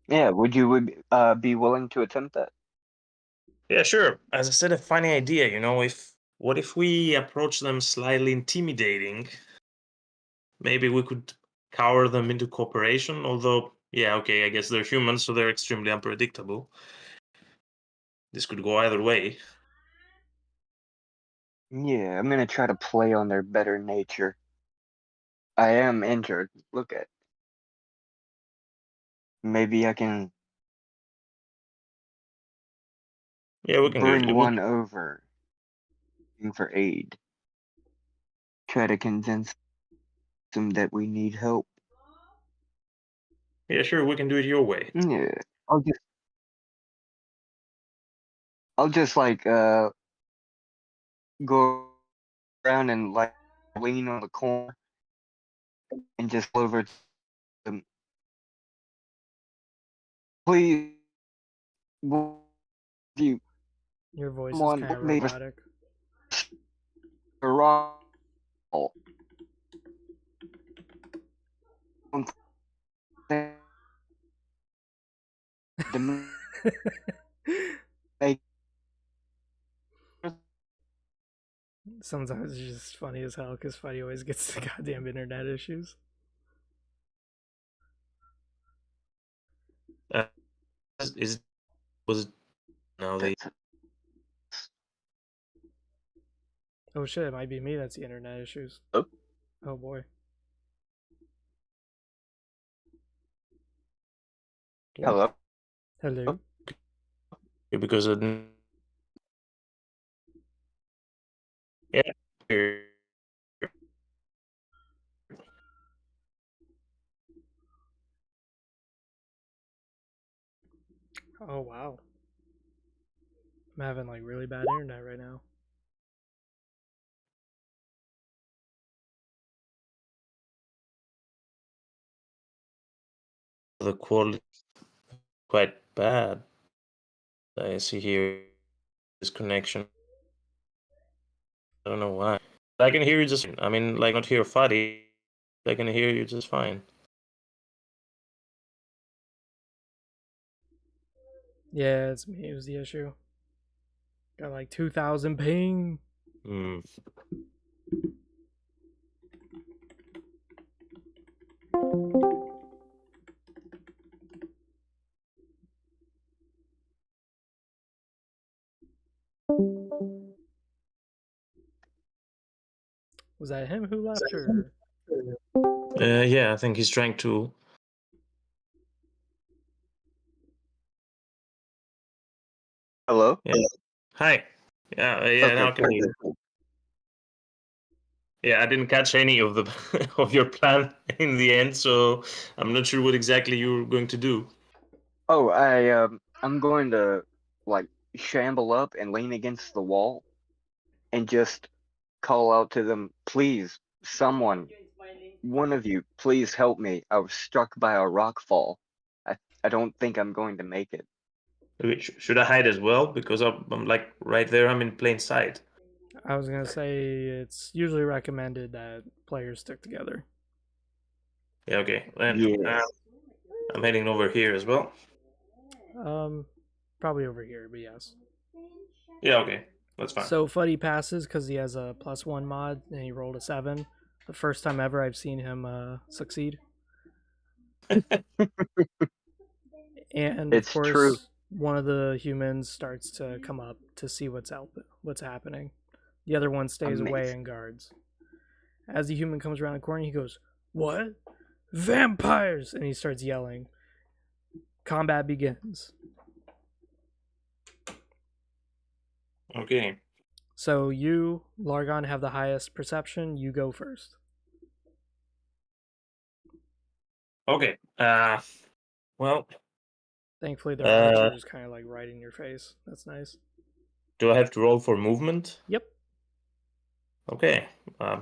Yeah, would you be willing to attempt that? Yeah, sure. As I said, a funny idea. What if we approach them slightly intimidating? Maybe we could cower them into cooperation. Although, yeah, okay, I guess they're humans, so they're extremely unpredictable. This could go either way. Yeah, I'm gonna try to play on their better nature. I am injured. Look at. Maybe I can Yeah, we can do it. bring one over for aid. Try to convince them that we need help. Yeah, sure, we can do it your way. Yeah, I'll just like go around and like lean on the corner and just over to them. Please, will you Your voice is someone kind of help me robotic. around to make Sometimes it's just funny as hell because Fuddy always gets the goddamn internet issues. Uh, is was it no the that's Oh shit, it might be me that's the internet issues. oh, Oh boy. hello. Hello. because it, yeah. Oh wow. I'm having like really bad internet right now. The quality quite bad. I see here this connection. I don't know why. I can hear you just. I mean, like not hear Fadi. I can hear you just fine. Yeah, it's me. It was the issue. Got like 2,000 ping. Hmm. Was that him who left or? Yeah, I think he's trying to. Hello. Yeah. Hi. Yeah. Okay, Now I can hear you. Yeah, I didn't catch any of the of your plan in the end, so I'm not sure what exactly you're going to do. Oh, I'm going to like shamble up and lean against the wall and just call out to them, please, someone, one of you, please help me. I was struck by a rock fall. I don't think I'm going to make it. Okay, should I hide as well? Because I'm like right there. I'm in plain sight. I was gonna say it's usually recommended that players stick together. Yeah. Okay. Then Yeah. I'm heading over here as well. Um, probably over here, but yes. Yeah. Okay. That's fine. So Fuddy passes because he has a +1 mod and he rolled a 7. The first time ever I've seen him succeed. And of It's true. course, one of the humans starts to come up to see what's happening. The other one stays away Amazing. and guards. As the human comes around the corner, he goes, "What? Vampires!" And he starts yelling. Combat begins. Okay. So you, Largon, have the highest perception. You go first. Okay. Well, Thankfully, their uh, archer is kind of like right in your face. That's nice. do I have to roll for movement? Yep. Okay.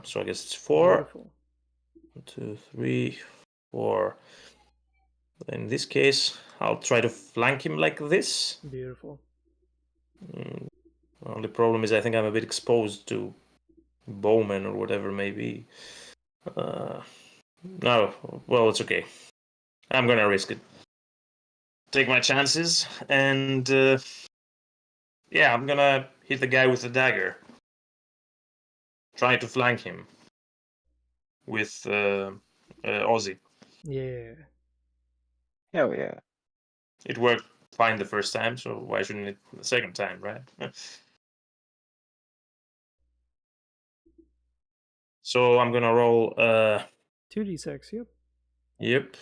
So I guess it's 4. Beautiful. 1, 2, 3, 4. In this case, I'll try to flank him like this. Beautiful. Only problem is I think I'm a bit exposed to bowmen or whatever it may be. No, well, it's okay. I'm gonna risk it. Take my chances and Yeah, I'm gonna hit the guy with the dagger. Try to flank him with Ozzy. Yeah. Hell yeah. It worked fine the first time, so why shouldn't it the second time, right? So I'm gonna roll 2d6, yep. yep.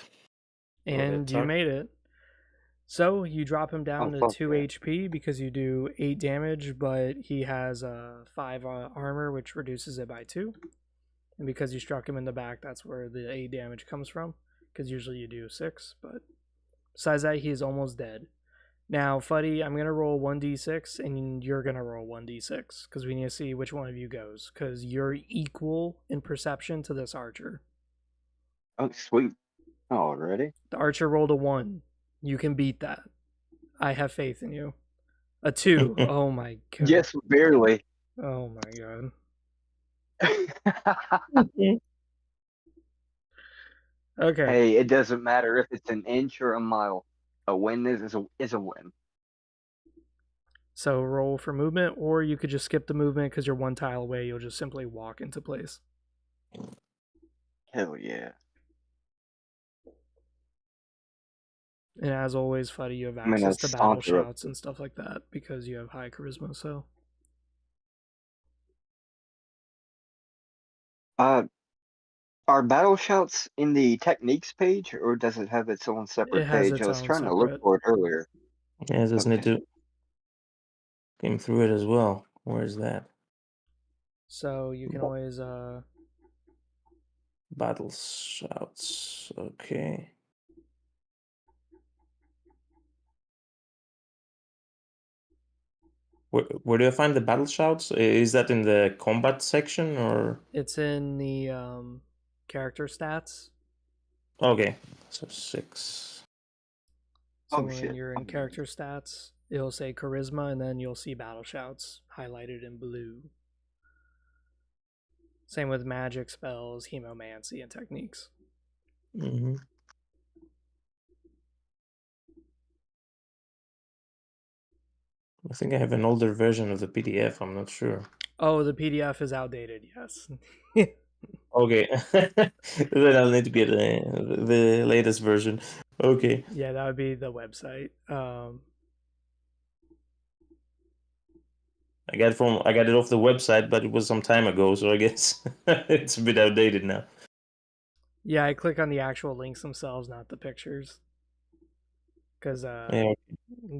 And you made it. So you drop him down to fuck 2 yeah. HP because you do 8 damage, but he has 5 armor, which reduces it by 2. And because you struck him in the back, that's where the 8 damage comes from. Because usually you do 6, but besides that, he is almost dead. Now, Fuddy, I'm going to roll 1d6, and you're going to roll 1d6, because we need to see which one of you goes, because you're equal in perception to this archer. Oh, sweet. Already? The archer rolled a 1. You can beat that. I have faith in you. A 2. Oh my god. Yes, barely. Oh my god. Okay. Hey, it doesn't matter if it's an inch or a mile. A win is a win. So roll for movement, or you could just skip the movement because you're one tile away. You'll just simply walk into place. Hell yeah. And as always, Fuddy, you have I'm gonna access to battle saunter up. shouts and stuff like that because you have high charisma. So Are battle shouts in the techniques page, or does it have its own it separate has page? I its was own trying to look separate. for it earlier. Yeah, it doesn't need Okay. to came through it as well. Where is that? So you can always Battle shouts. Okay. Where do I find the battle shouts? Is that in the combat section or? it's in the character stats. Okay, so 6. So Oh when shit. you're in character stats, it'll say charisma, and then you'll see battle shouts highlighted in blue. Same with magic spells, hemomancy, and techniques. Mm-hmm. I think I have an older version of the PDF. I'm not sure. Oh, the PDF is outdated. Yes. Okay, then I'll need to get the latest version. Okay. Yeah, that would be the website. I got it off the website, but it was some time ago, so I guess it's a bit outdated now. Yeah, I click on the actual links themselves, not the pictures, because Yeah.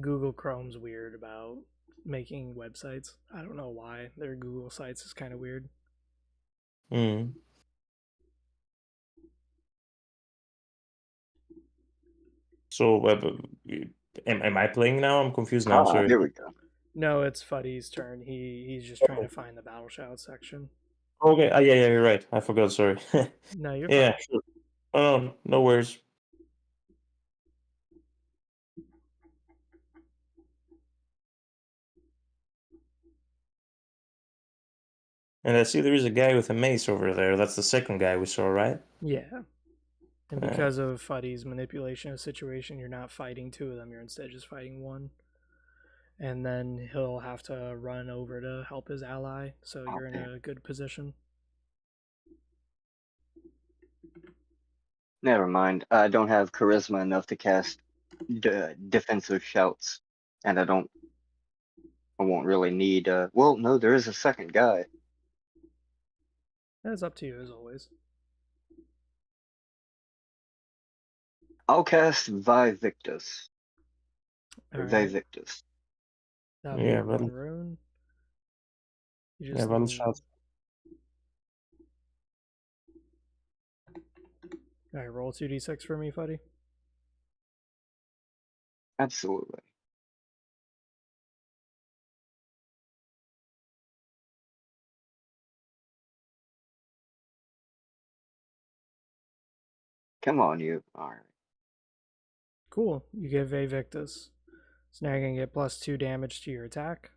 Google Chrome's weird about making websites. I don't know why their Google sites is kind of weird. Mm. So, am I playing now? I'm confused now. Sorry. Here we go. No, it's Fuddy's turn. He's just trying to find the battle shout section. Okay. Yeah, you're right. I forgot. Sorry. No, you're Yeah. fine. Sure. Oh, no worries. And I see there is a guy with a mace over there. That's the second guy we saw, right? Yeah. And because of Fuddy's manipulation of the situation, you're not fighting 2 of them. You're instead just fighting 1. And then he'll have to run over to help his ally. So you're in a good position. Never mind. I don't have charisma enough to cast defensive shouts, and I won't really need. Well, no, there is a second guy. That's up to you as always. I'll cast Vivictus. All right. Vivictus. That'll be a 1 rune. You just battle need... shouts. All right, roll 2d6 for me, Fuddy. Absolutely. Come on, you. All right. Cool. You get Vivictus. So now you're going to get +2 damage to your attack.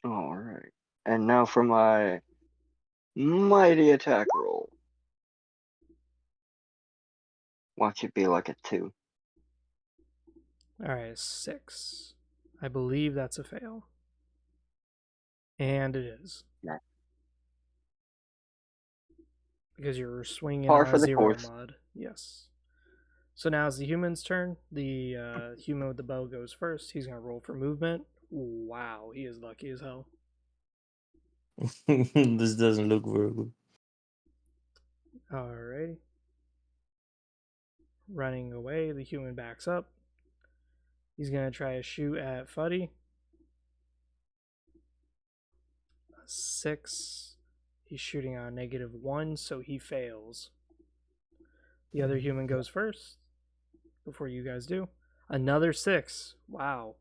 All right. And now for my mighty attack roll. Watch it be like a 2. All right, 6. I believe that's a fail. And it is. Yeah. Because you're swinging Par on for a the 0 course. mod. Yes. So now it's the human's turn. The human with the bow goes first. He's going to roll for movement. Wow, he is lucky as hell. This doesn't look very good. Alrighty. Running away, the human backs up. He's going to try to shoot at Fuddy. 6. He's shooting on -1, so he fails. The other human goes first before you guys do. Another 6. Wow.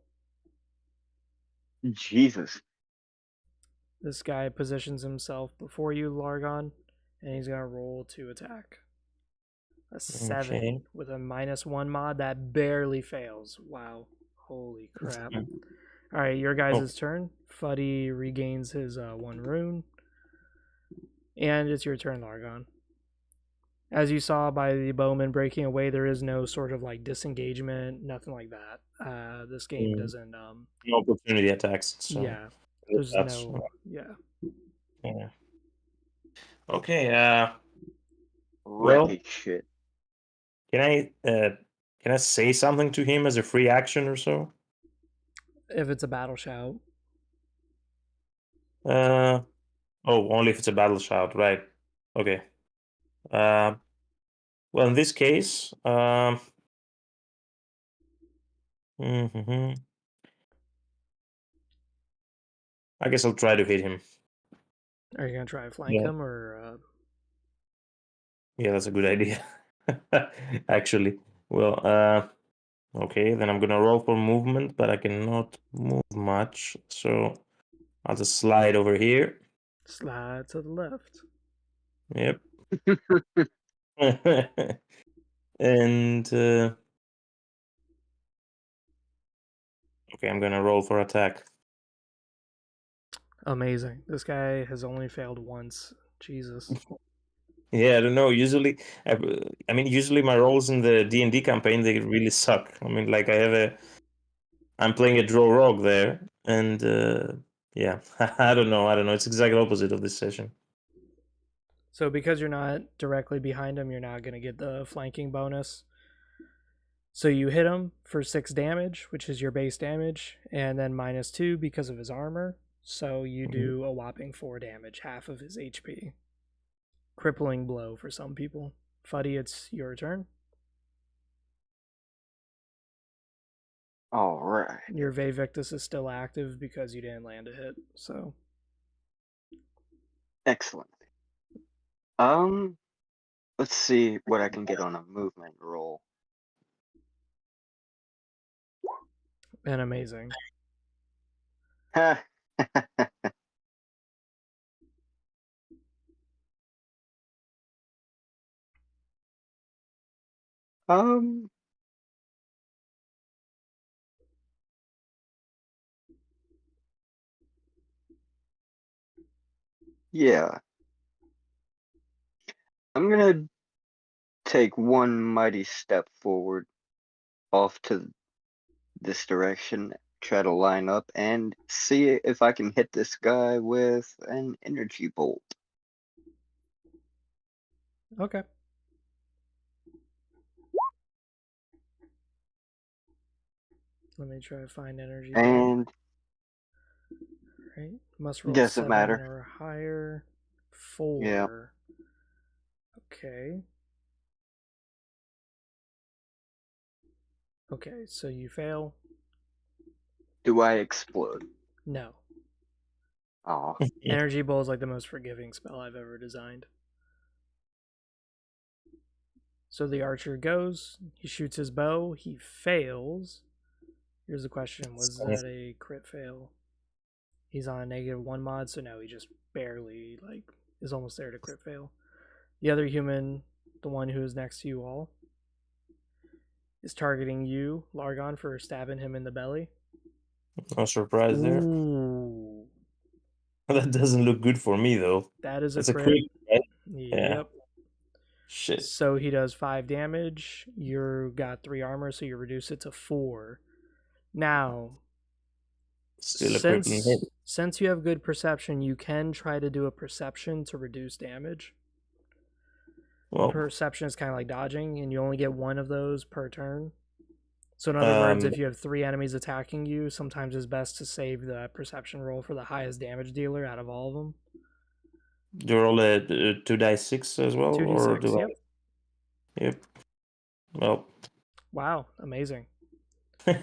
Jesus. This guy positions himself before you, Largon, and he's going to roll to attack. A 7 Okay. with a -1 mod. That barely fails. Wow. Holy crap. All right, your guys' turn. Fuddy regains his 1 rune. And it's your turn, Largon. As you saw by the bowman breaking away, there is no sort of like disengagement, nothing like that. This game doesn't. No opportunity attacks. So Yeah, there's that's no. Yeah. yeah. Okay. Wreckage shit. Can I say something to him as a free action or so? If it's a battle shout. Oh, only if it's a battle shout, right? Okay. Well, in this case, mhm. I guess I'll try to hit him. Are you gonna try to flank him or? Yeah, that's a good idea. Actually, well, okay, then I'm gonna roll for movement, but I cannot move much, so I'll just slide over here. Slide to the left. Yep. And okay, I'm gonna roll for attack. Amazing. This guy has only failed once. Jesus. Yeah, I don't know. Usually, I mean, usually my rolls in the D&D campaign they really suck. I mean, like I'm playing a draw rogue there, and yeah, I don't know. It's exactly opposite of this session. So because you're not directly behind him, you're not gonna get the flanking bonus. So you hit him for 6 damage, which is your base damage, and then -2 because of his armor. So you do a whopping 4 damage, half of his HP. Crippling blow for some people. Fuddy, it's your turn. All right. Your Vevictus is still active because you didn't land a hit. So Excellent. Let's see what I can get on a movement roll. and amazing. Ha. um. Yeah. I'm gonna take one mighty step forward off to this direction, try to line up and see if I can hit this guy with an energy bolt. Okay. Let me try to find energy. And right, must roll doesn't 7 matter. or higher. 4. Yeah. Okay. Okay, so you fail. Do I explode? No. Oh. Energy Bowl is like the most forgiving spell I've ever designed. So the archer goes, he shoots his bow, he fails. Here's the question, was that a crit fail? He's on a -1 mod, so no, he just barely is almost there to crit fail. The other human, the one who is next to you all, is targeting you, Largon, for stabbing him in the belly. No surprise there. Ooh. That doesn't look good for me though. That is It's a crit. right? Yep. Shit. So he does 5 damage. You got 3 armor, so you reduce it to 4. Now, Still a crippling hit. since you have good perception, you can try to do a perception to reduce damage. Well, perception is kind of like dodging, and you only get 1 of those per turn. So in other words, if you have 3 enemies attacking you, sometimes it's best to save the perception roll for the highest damage dealer out of all of them. do you roll a 2d6 as well? 2d6, or do yep. Yep. Well. Wow, amazing.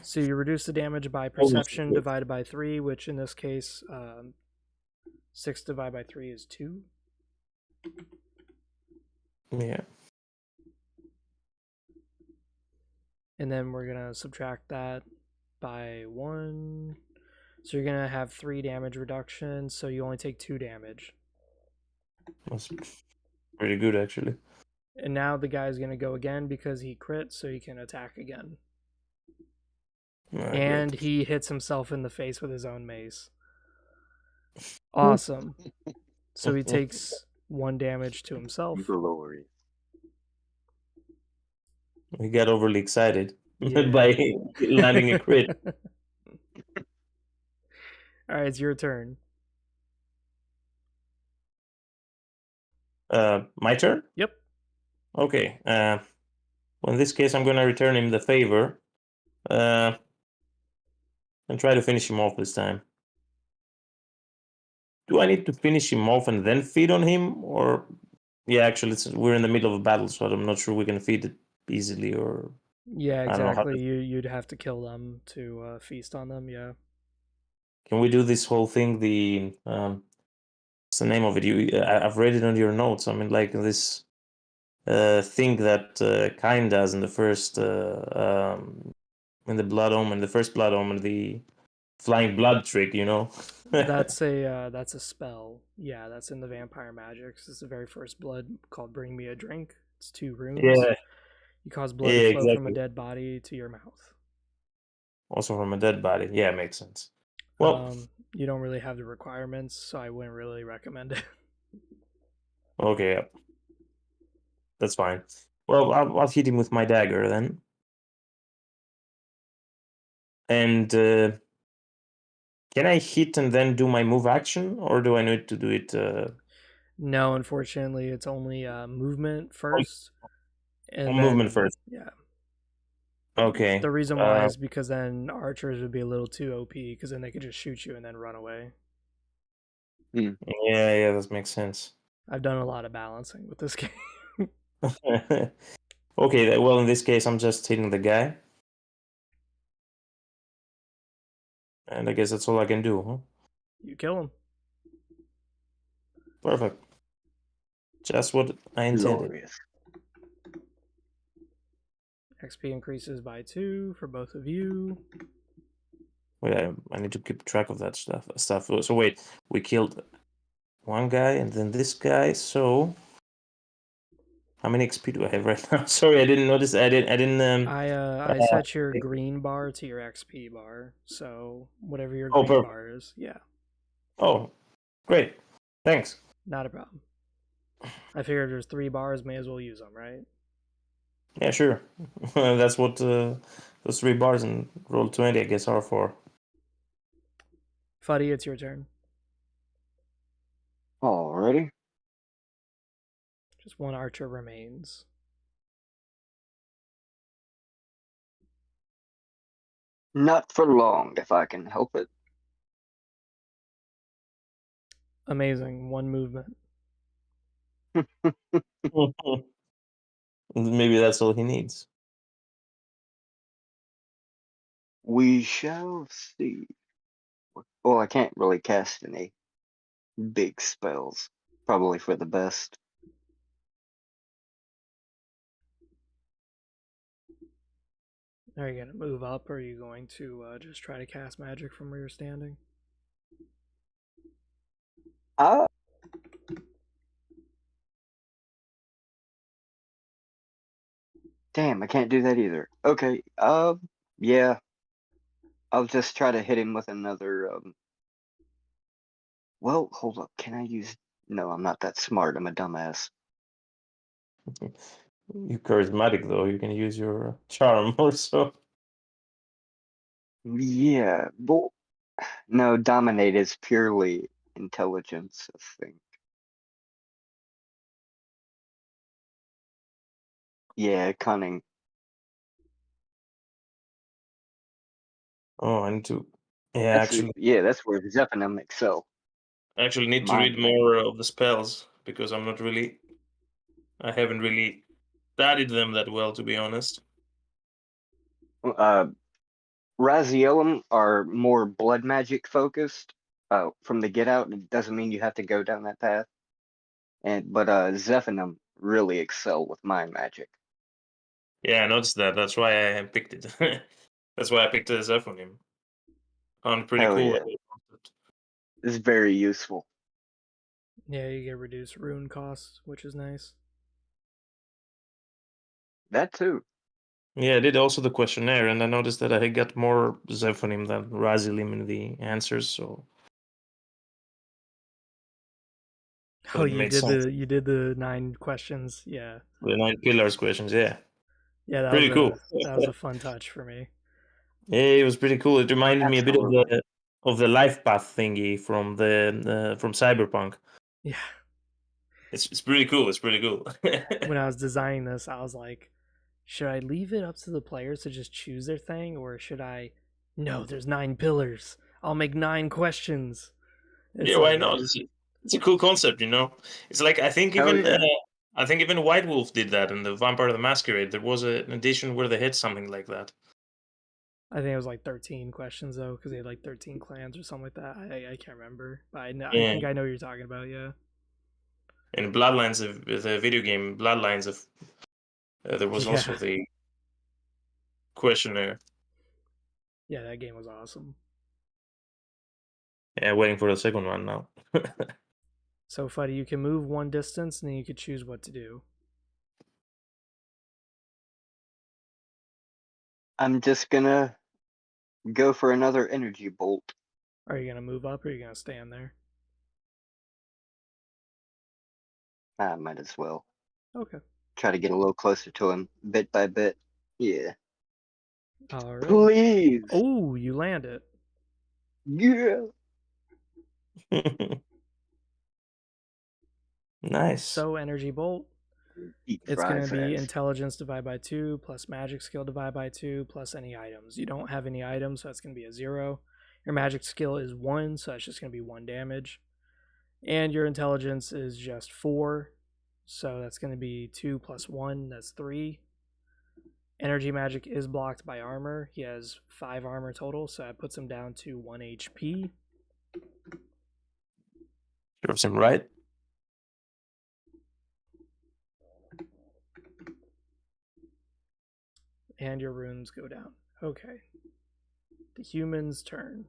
So you reduce the damage by perception divided by 3, which in this case, 6 divided by 3 is 2. Yeah. And then we're going to subtract that by 1. So you're going to have 3 damage reduction, so you only take 2 damage. That's pretty good, actually. And now the guy's going to go again because he crit, so he can attack again. And great. he hits himself in the face with his own mace. Awesome. So he takes 1 damage to himself. Glory. He got overly excited by landing a crit. Alright, it's your turn. My turn? Yep. Okay. Well, in this case, I'm going to return him the favor. And try to finish him off this time. Do I need to finish him off and then feed on him? Or... Yeah, actually, we're in the middle of a battle, so I'm not sure we can feed it easily, or... Yeah, exactly. You'd have to kill them to feast on them, yeah. Can we do this whole thing, what's the name of it? I've read it on your notes. I mean, like this thing that Kain does in the first... in the Blood Omen, the first Blood Omen, the flying blood trick, you know? That's a spell. Yeah, that's in the Vampire Magics. It's the very first blood called Bring Me a Drink. It's 2 runes. Yeah. You cause blood to flow from a dead body to your mouth. Also from a dead body. Yeah, makes sense. Well, you don't really have the requirements, so I wouldn't really recommend it. Okay, that's fine. Well, I'll hit him with my dagger then. And can I hit and then do my move action, or do I need to do it? No, unfortunately, it's only movement first. And movement first. Yeah. Okay. The reason why is because then archers would be a little too OP, because then they could just shoot you and then run away. Yeah, that makes sense. I've done a lot of balancing with this game. Okay, well, in this case, I'm just hitting the guy. And I guess that's all I can do, huh? You kill him. Perfect. Just what I intended. Glorious. XP increases by 2 for both of you. Wait, I need to keep track of that stuff. So wait, we killed one guy and then this guy. So how many XP do I have right now? Sorry, I didn't notice. I set your green bar to your XP bar. So whatever your green bar is, yeah. Oh, great. Thanks. Not a problem. I figured there's 3 bars, may as well use them, right? Yeah, sure. That's what those 3 bars in Roll20, I guess, are for. Fuddy, it's your turn. Alrighty. Just 1 archer remains. Not for long, if I can help it. Amazing. 1 movement. Maybe that's all he needs. We shall see. Well, I can't really cast any big spells. Probably for the best. Are you going to move up, or are you going to just try to cast magic from where you're standing? Damn, I can't do that either. Okay, yeah. I'll just try to hit him with another, Well, hold up, can I use... No, I'm not that smart, I'm a dumbass. You're charismatic though. You can use your charm also. Yeah, but no, dominate is purely intelligence, I think. Yeah, cunning. Oh, I need to. Yeah, That's where Zephanim excel. actually need to Mind read thing. more of the spells because I haven't really studied them that well, to be honest. Razielum are more blood magic focused. From the get out, it doesn't mean you have to go down that path. But Zephanim really excel with mind magic. Yeah, I noticed that. That's why I picked it. That's why I picked the Zephonim. Found pretty Hell cool. yeah, it's very useful. Yeah, you get reduced rune costs, which is nice. That too. Yeah, I did also the questionnaire, and I noticed that I got more Zephonim than Razilim in the answers, so Oh, it made sense. you did the 9 questions. Yeah. The 9 pillars questions, yeah. Yeah, Pretty cool. that was a fun touch for me. Yeah, it was pretty cool. It reminded me a bit Absolutely. of the life path thingy from from Cyberpunk. Yeah. It's pretty cool. It's pretty cool. When I was designing this, I was like, should I leave it up to the players to just choose their thing, or should I? No, there's 9 pillars. I'll make 9 questions. It's Yeah, why like, not? It's a cool concept, you know. It's like Hell yeah. I think even White Wolf did that in the Vampire the Masquerade. There was an edition where they had something like that. I think it was like 13 questions though, because they had like 13 clans or something like that. I can't remember, but I Yeah. think I know what you're talking about. Yeah. In Bloodlines of the video game Bloodlines of there was also Yeah. the questionnaire. Yeah, that game was awesome. Yeah, waiting for the second one now. So, Fuddy, you can move 1 distance, and then you could choose what to do. I'm just gonna go for another energy bolt. Are you gonna move up, or are you gonna stand there? I might as well Okay. try to get a little closer to him, bit by bit. Yeah. All right. Please. Oh, you land it. Yeah. Nice. So, energy bolt. Eat It's going to fries be ass. intelligence divided by 2 plus magic skill divided by 2 plus any items. You don't have any items, so that's going to be a 0. Your magic skill is 1, so that's just going to be 1 damage. And your intelligence is just 4, so that's going to be 2 plus 1, that's 3. Energy magic is blocked by armor. He has 5 armor total, so that puts him down to 1 HP. Serves him right. And your runes go down. Okay. The human's turn.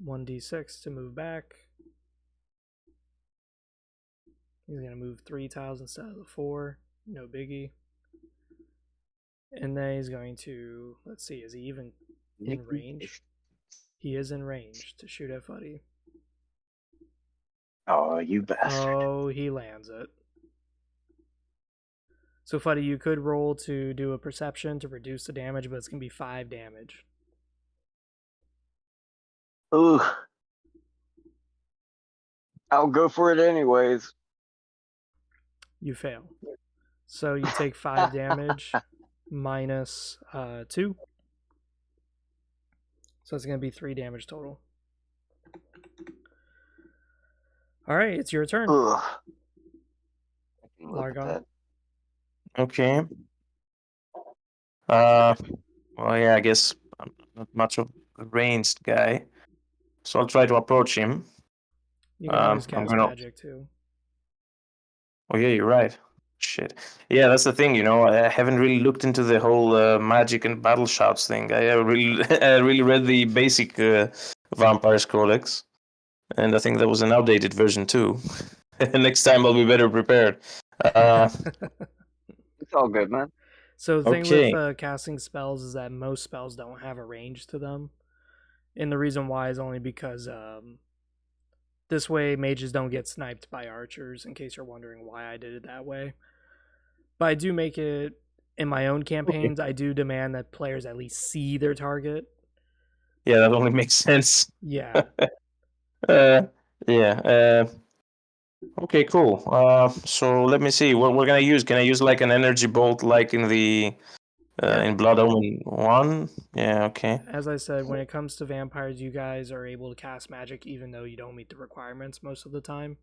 1d6 to move back. He's going to move 3 tiles instead of the 4. No biggie. And then he's going to, let's see, is he even in range? He is in range to shoot at Fuddy. Oh, you bastard. Oh, he lands it. So, Fuddy, you could roll to do a perception to reduce the damage, but it's going to be 5 damage. Ugh. I'll go for it anyways. You fail. So you take 5 damage minus 2. So it's going to be 3 damage total. All right, it's your turn. Ugh. Largon. Okay. Well, yeah, I guess I'm not much of a ranged guy, so I'll try to approach him. You can always I'm cast gonna. magic too. Oh yeah, you're right. Shit. Yeah, that's the thing. You know, I haven't really looked into the whole magic and battle shouts thing. I really, I really read the basic Vampires Codex, and I think there was an outdated version too. Next time I'll be better prepared. It's all good, man. So the thing Okay. with casting spells is that most spells don't have a range to them, and the reason why is only because This way, mages don't get sniped by archers, in case you're wondering why I did it that way. But I do make it in my own campaigns. I do demand that players at least see their target. Yeah, that only makes sense. Yeah. Yeah. Okay, cool. So let me see. What we're gonna use? Can I use like an energy bolt, like in the Yeah. in Blood Omen 1? Yeah. Okay. As I said, when it comes to vampires, you guys are able to cast magic even though you don't meet the requirements most of the time.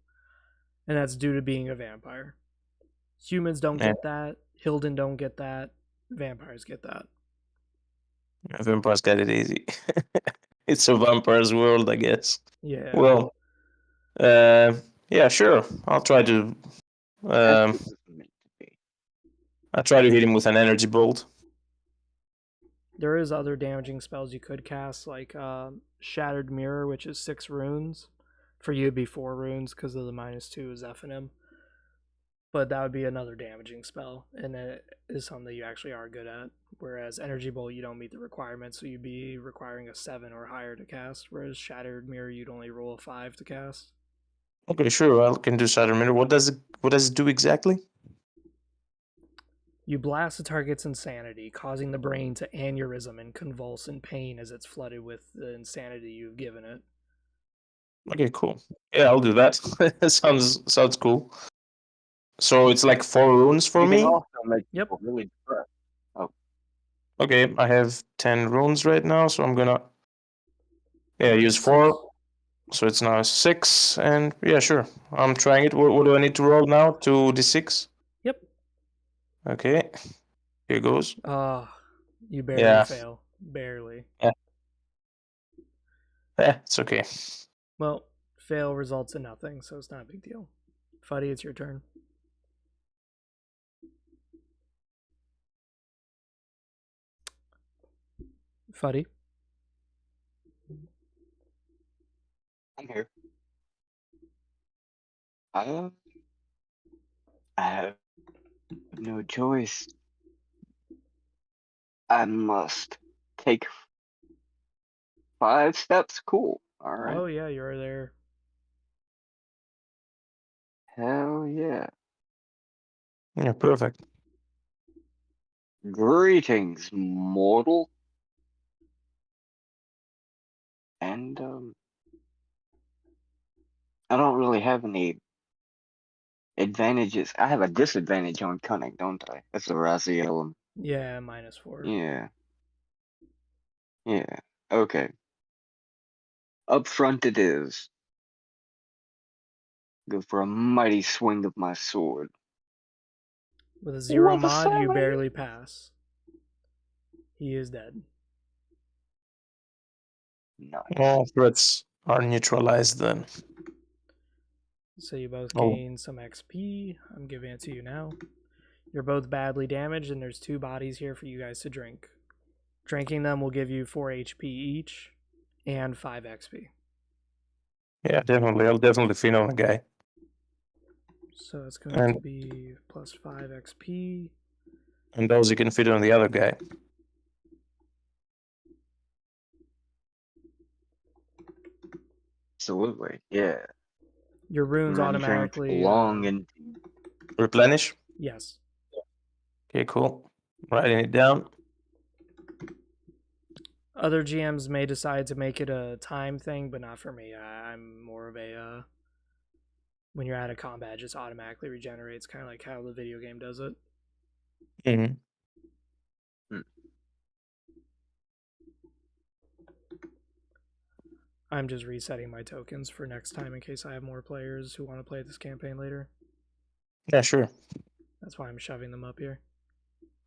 And that's due to being a vampire. Humans don't Yeah. get that. Hilden don't get that. Vampires get that. Vampires got it easy. It's a vampire's world, I guess. Yeah. Well, yeah, sure. I'll try to. That's Um, what it's meant to be. I'll try to hit him with an energy bolt. There is other damaging spells you could cast, like Shattered Mirror, which is 6 runes. For you, it'd be 4 runes because of the -2 is F&M. But that would be another damaging spell, and it is something that you actually are good at. Whereas Energy Bolt, you don't meet the requirements, so you'd be requiring a 7 or higher to cast. Whereas Shattered Mirror, you'd only roll a 5 to cast. Okay, sure. I can do Shattered Mirror. What does it do exactly? You blast the target's insanity, causing the brain to aneurysm and convulse in pain as it's flooded with the insanity you've given it. Okay, cool. Yeah, I'll do that. Sounds cool. So it's like 4 runes for You can me. also make Yep. people really depressed. Okay, I have 10 runes right now, so I'm gonna use 4. So it's now 6, and yeah, sure. I'm trying it. What do I need to roll now? 2d6? Yep. Okay, here goes. You barely Yeah. fail. Barely. It's okay. Well, fail results in nothing, so it's not a big deal. Fuddy, it's your turn. Fuddy. I'm here. I have no choice. I must take 5 steps. Cool. All right. Oh, yeah, you're there. Hell yeah. Yeah, perfect. Greetings, mortal. And I don't really have any advantages. I have a disadvantage on cunning, don't I? That's the Raziel. Yeah, -4. Yeah. Yeah. Okay. Up front it is. Go for a mighty swing of my sword. With a 0 With a mod, you 7. barely pass. He is dead. Nice. All threats are neutralized then. So you both Oh. gain some XP. I'm giving it to you now. You're both badly damaged, and there's 2 bodies here for you guys to drink. Drinking them will give you 4 HP each and 5 XP. Yeah, definitely. I'll definitely feed on the guy. So it's going to be plus 5 XP. And those you can feed on the other guy. Absolutely. Yeah. Your runes Men drink automatically. long and Replenish? Yes. Okay, cool. Writing it down. Other GMs may decide to make it a time thing, but not for me. I'm more of a when you're out of combat, it just automatically regenerates, kind of like how the video game does it. Mm-hmm. I'm just resetting my tokens for next time in case I have more players who want to play this campaign later. Yeah, sure. That's why I'm shoving them up here.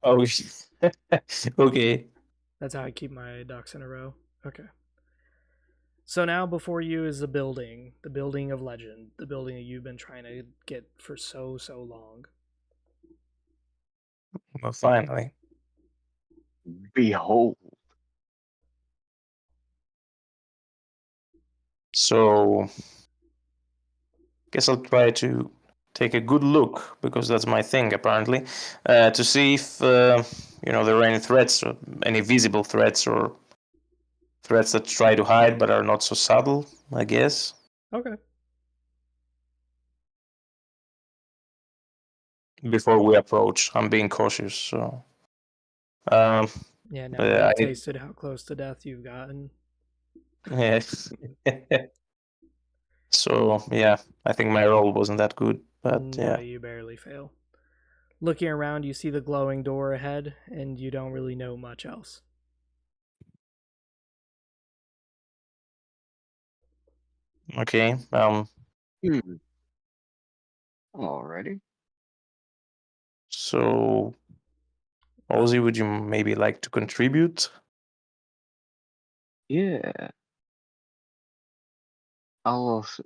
Oh, okay. That's how I keep my ducks in a row. Okay. So now before you is the building of legend, the building that you've been trying to get for so long. Well, finally. behold. So, guess I'll try to take a good look, because that's my thing apparently, to see if there are any threats, or any visible threats, or threats that try to hide but are not so subtle, I guess. Okay. before we approach. I'm being cautious. So, um, Yeah, now yeah, you've tasted how close to death you've gotten. yes. So yeah, I think my roll wasn't that good, but No, yeah. you barely fail. Looking around, you see the glowing door ahead, and you don't really know much else. Okay. Hmm. Alrighty. So Ozzy, would you maybe like to contribute? Yeah. I'll also,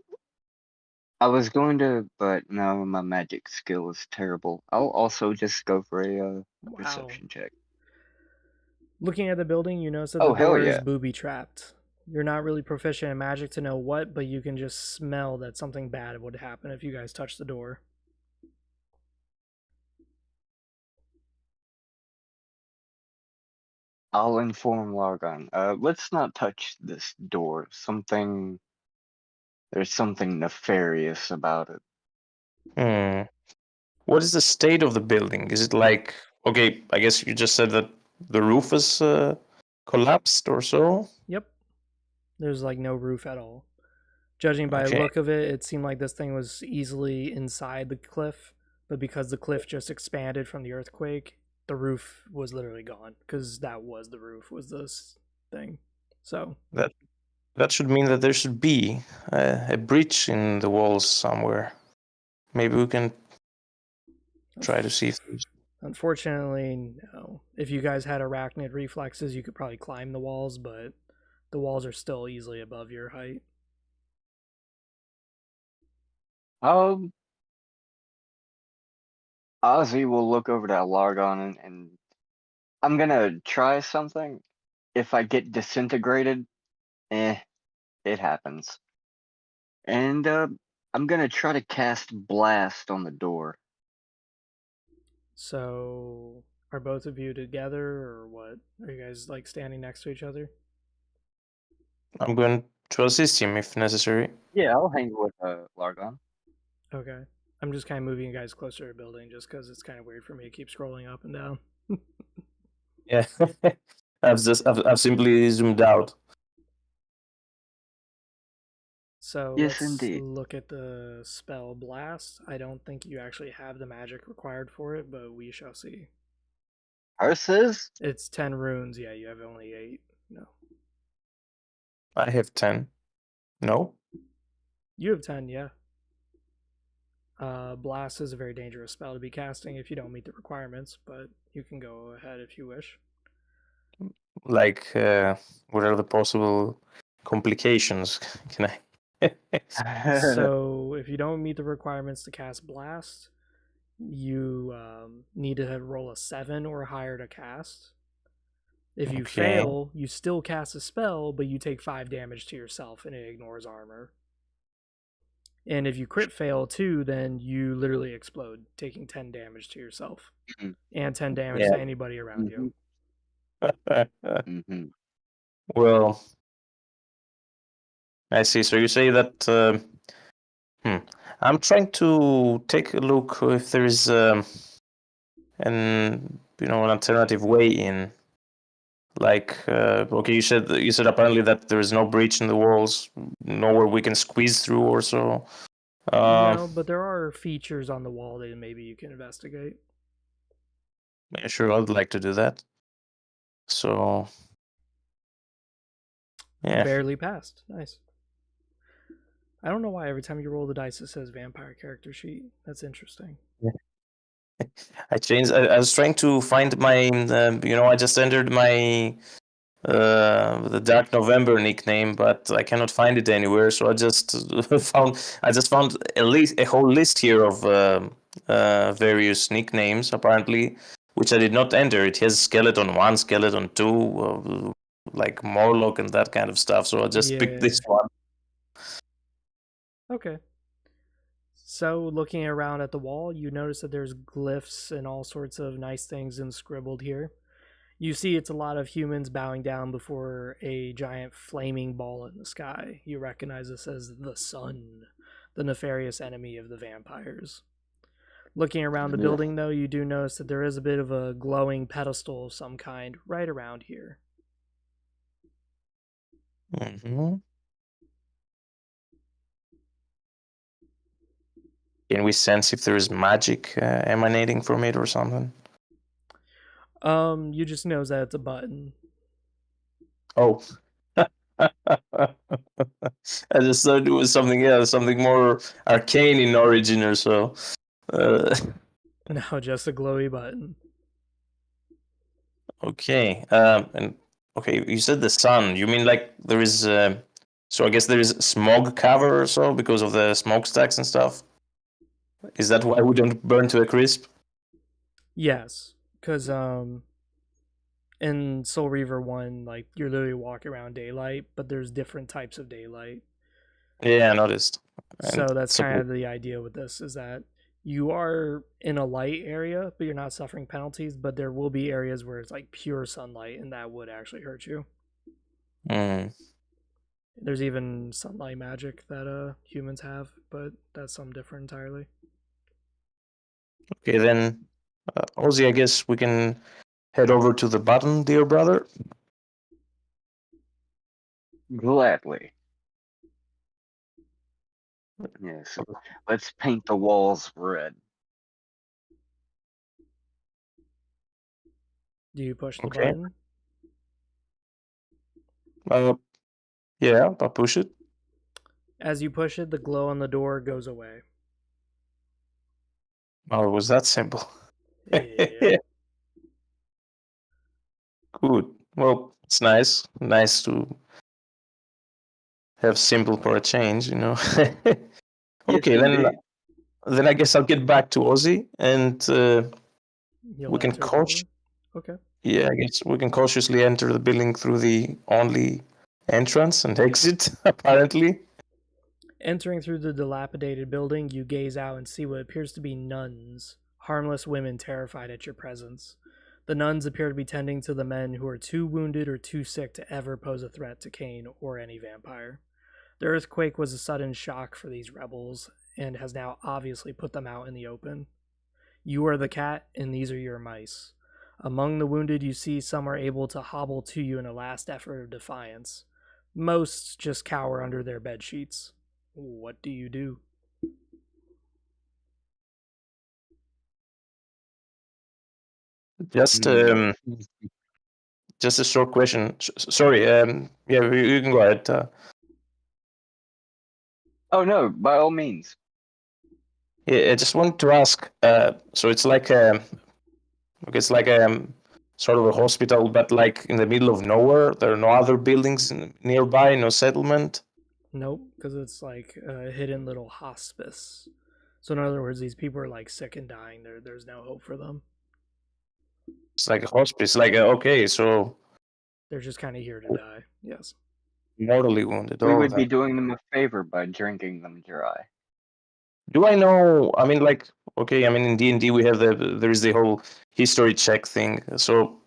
I was going to, but no, my magic skill is terrible. I'll also just go for a Wow. perception check. Looking at the building, you notice that the Oh, hell door is yeah. booby trapped. You're not really proficient in magic to know what, but you can just smell that something bad would happen if you guys touch the door. I'll inform Largon. Let's not touch this door. There's something nefarious about it. Hmm. What is the state of the building? Is it like, okay, I guess you just said that the roof is collapsed or so? Yep. There's like no roof at all. Judging by the Okay, look of it, it seemed like this thing was easily inside the cliff, but because the cliff just expanded from the earthquake, the roof was literally gone because that was the roof, was this thing. So, that that should mean that there should be a breach in the walls somewhere. Maybe we can try to see if there's... unfortunately, no. If you guys had arachnid reflexes, you could probably climb the walls, but the walls are still easily above your height. Um, Ozzy will look over to Largon and I'm gonna try something. If I get disintegrated, it happens. And I'm gonna try to cast blast on the door. So, are both of you together or what? Are you guys like standing next to each other? I'm going to assist him if necessary. Yeah, I'll hang with Largon. Okay. I'm just kind of moving you guys closer to the building just because it's kind of weird for me to keep scrolling up and down. Yeah, I've simply zoomed out. So Yes, let's indeed. look at the spell Blast. I don't think you actually have the magic required for it, but we shall see. Versus? It's 10 runes. Yeah, you have only 8. No. I have 10. No? You have 10, yeah. Blast is a very dangerous spell to be casting if you don't meet the requirements, but you can go ahead if you wish. Like, what are the possible complications? Can I? So if you don't meet the requirements to cast Blast, you need to roll a 7 or higher to cast. If you Okay. fail, you still cast a spell, but you take 5 damage to yourself and it ignores armor. And if you crit fail too, then you literally explode, taking 10 damage to yourself and 10 damage Yeah. to anybody around you. Mm-hmm. Well, I see. So you say that. I'm trying to take a look if there is an alternative way in. Like, okay, you said apparently that there is no breach in the walls, nowhere we can squeeze through or so. No, but there are features on the wall that maybe you can investigate. Yeah, sure, I'd like to do that. So, yeah. Barely passed. Nice. I don't know why every time you roll the dice it says vampire character sheet. That's interesting. I changed. I was trying to find my. I just entered my the Dark November nickname, but I cannot find it anywhere. So I just found at least a whole list here of various nicknames apparently, which I did not enter. It has skeleton 1, skeleton 2, like Morlock and that kind of stuff. So I just picked Yeah. this one. Okay. So, looking around at the wall, you notice that there's glyphs and all sorts of nice things inscribbled here. You see it's a lot of humans bowing down before a giant flaming ball in the sky. You recognize this as the sun, the nefarious enemy of the vampires. Looking around the Yeah. building, though, you do notice that there is a bit of a glowing pedestal of some kind right around here. Mm-hmm. Can we sense if there is magic emanating from it or something? You just notice that it's a button. Oh. I just thought it was something else, something more arcane in origin or so. Uh, No, just a glowy button. okay. And okay, you said the sun. You mean like there is? So I guess there is smog cover or so because of the smokestacks and stuff. Is that why we don't burn to a crisp? Yes, because in Soul Reaver 1, like, you're literally walking around daylight, but there's different types of daylight. Yeah, I noticed. And So that's kind so, of the idea with this, is that you are in a light area, but you're not suffering penalties, but there will be areas where it's like pure sunlight, and that would actually hurt you. mm, There's even sunlight magic that humans have, but that's something different entirely. okay, then, Ozzy, I guess we can head over to the button, dear brother. Gladly. Yes. Let's paint the walls red. Do you push the Okay. button? Uh, yeah, I'll push it. As you push it, the glow on the door goes away. Oh, it was that simple. Yep. Good. Well, it's nice. Nice to have simple for a change, you know. Yes, Okay, indeed. then I guess I'll get back to Ozzy, and You'll we can enter the door. Okay. yeah, I guess we can cautiously enter the building through the only entrance and exit, apparently. Entering through the dilapidated building, you gaze out and see what appears to be nuns, harmless women terrified at your presence. The nuns appear to be tending to the men who are too wounded or too sick to ever pose a threat to Cain or any vampire. The earthquake was a sudden shock for these rebels and has now obviously put them out in the open. You are the cat, and these are your mice. Among the wounded, you see some are able to hobble to you in a last effort of defiance. Most just cower under their bed sheets. What do you do? Just Hmm. just a short question. Sorry, yeah, you can go ahead. Oh no, by all means. Yeah, I just wanted to ask. So it's like okay, it's like sort of a hospital, but like in the middle of nowhere. There are no other buildings nearby, no settlement. Nope, because it's like a hidden little hospice. So in other words, these people are like sick and dying. There's no hope for them. It's like a hospice. Like okay, so They're just kind of here to die. Yes. mortally wounded. We Oh, would be that. doing them a favor by drinking them dry. Do I know? I mean, like, okay. I mean, in D&D we have there is the whole history check thing. So,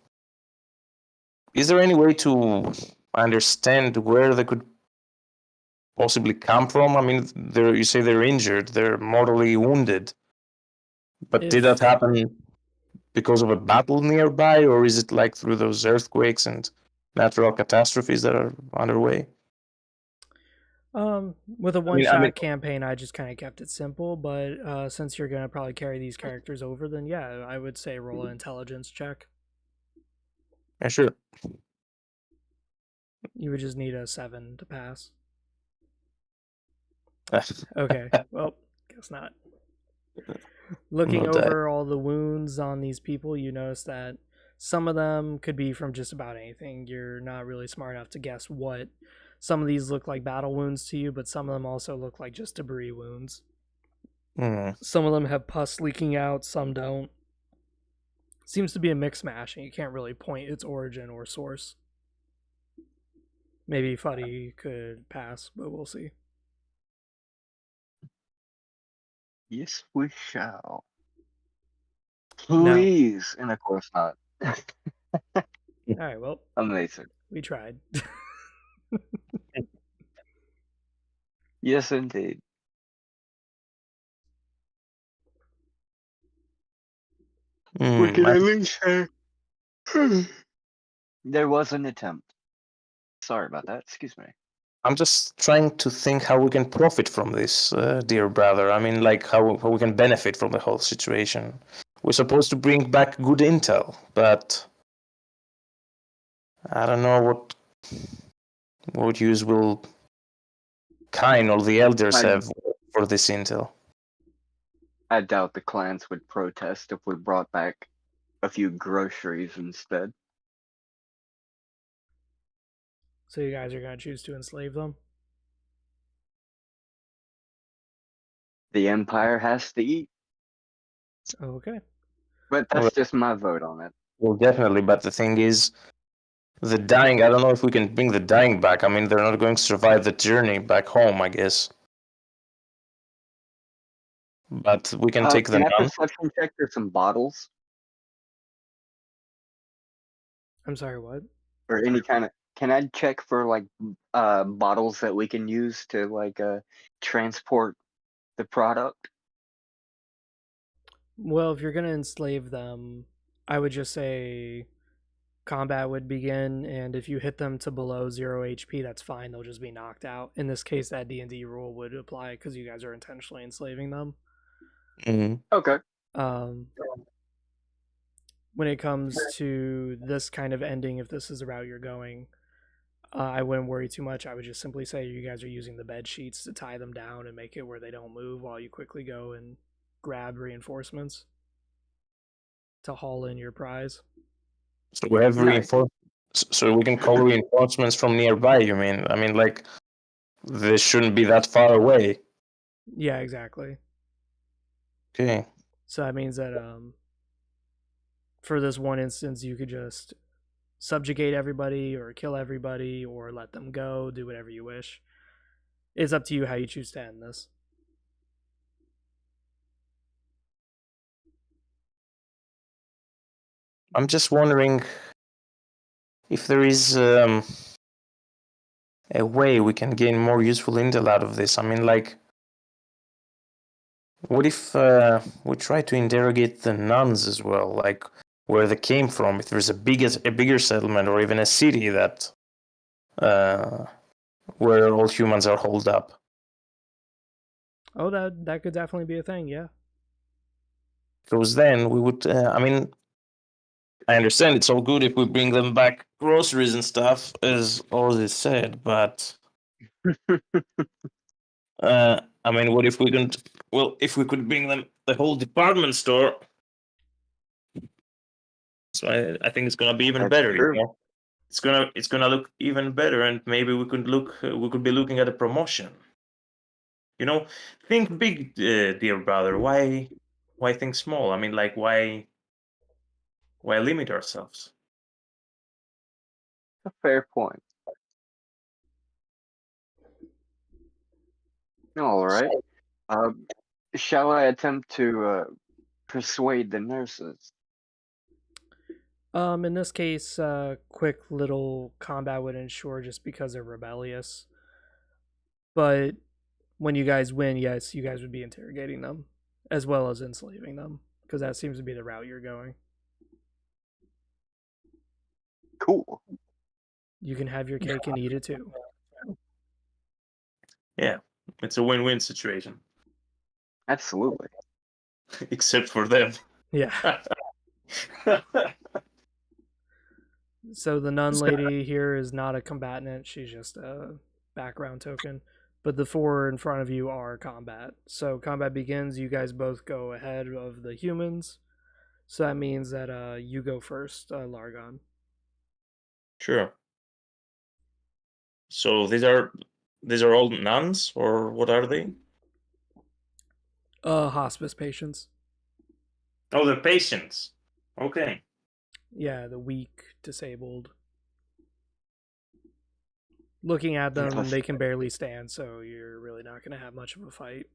is there any way to understand where they could possibly come from? I mean, you say they're injured, they're mortally wounded, but did that If happen because of a battle nearby, or is it like through those earthquakes and natural catastrophes that are underway? with a I mean, one-shot campaign, I just kind of kept it simple. But since you're gonna probably carry these characters over, then yeah, I would say roll an intelligence check. yeah, sure. You would just need a 7 to pass. Okay, well, guess not. Looking Not that. over all the wounds on these people, you notice that some of them could be from just about anything. You're not really smart enough to guess what. Some of these look like battle wounds to you, but some of them also look like just debris wounds. Hmm. Some of them have pus leaking out, some don't. Seems to be a mix mash, and you can't really point its origin or source. Maybe Fuddy could pass, but we'll see. Yes, we shall. No. Please, and of course not. All right, well, Amazing. we tried. Yes, indeed. We can at least say there was an attempt. Sorry about that. Excuse me. I'm just trying to think how we can profit from this, dear brother. I mean, like how we can benefit from the whole situation. We're supposed to bring back good intel, but I don't know what use will Kain or the elders I have for this intel. I doubt the clans would protest if we brought back a few groceries instead. So you guys are going to choose to enslave them? The Empire has to eat, Okay. but Well, that's just my vote on it. well, definitely. But the thing is, the dying. I don't know if we can bring the dying back. I mean, they're not going to survive the journey back home, I guess. But we can take Can them I on. perception check for some bottles I'm sorry, what? or any kind of? Can I check for like bottles that we can use to like transport the product? Well, if you're going to enslave them, I would just say combat would begin, and if you hit them to below 0 HP, that's fine. They'll just be knocked out. In this case, that D&D rule would apply because you guys are intentionally enslaving them. Mm-hmm. Okay. When it comes to this kind of ending, if this is the route you're going, I wouldn't worry too much. I would just simply say you guys are using the bed sheets to tie them down and make it where they don't move while you quickly go and grab reinforcements to haul in your prize. So we have Nice. So we can call reinforcements from nearby. You mean? I mean, like they shouldn't be that far away. Yeah, exactly. Okay. So that means that for this one instance, you could just subjugate everybody or kill everybody or let them go, do whatever you wish. It's up to you how you choose to end this. I'm just wondering if there is a way we can gain more useful intel out of this. I mean, like, what if we try to interrogate the nuns as well, like where they came from? If there's a bigger settlement or even a city that where all humans are holed up. Oh, that could definitely be a thing, yeah. Because then we would. I mean, I understand it's all good if we bring them back groceries and stuff, as Ozzy said, but I mean, what if we could? Well, if we could bring them the whole department store, so I think it's gonna be even That's better. You true. know, it's gonna look even better, and maybe we could be looking at a promotion. You know, think big, dear brother. Why think small? I mean, like why limit ourselves? A fair point. All right. Uh, shall I attempt to persuade the nurses? In this case, quick little combat would ensure just because they're rebellious. But when you guys win, yes, you guys would be interrogating them as well as enslaving them because that seems to be the route you're going. Cool. You can have your cake and eat it too. Yeah, it's a win-win situation, Absolutely. except for them. Yeah. So the nun lady here is not a combatant. She's just a background token. But the four in front of you are combat. So combat begins. You guys both go ahead of the humans. So that means that you go first, Largon. Sure. So these are all nuns, or what are they? Hospice patients. Oh, they're patients. Okay. Yeah, the weak, disabled. Looking at them, they can barely stand, so you're really not going to have much of a fight.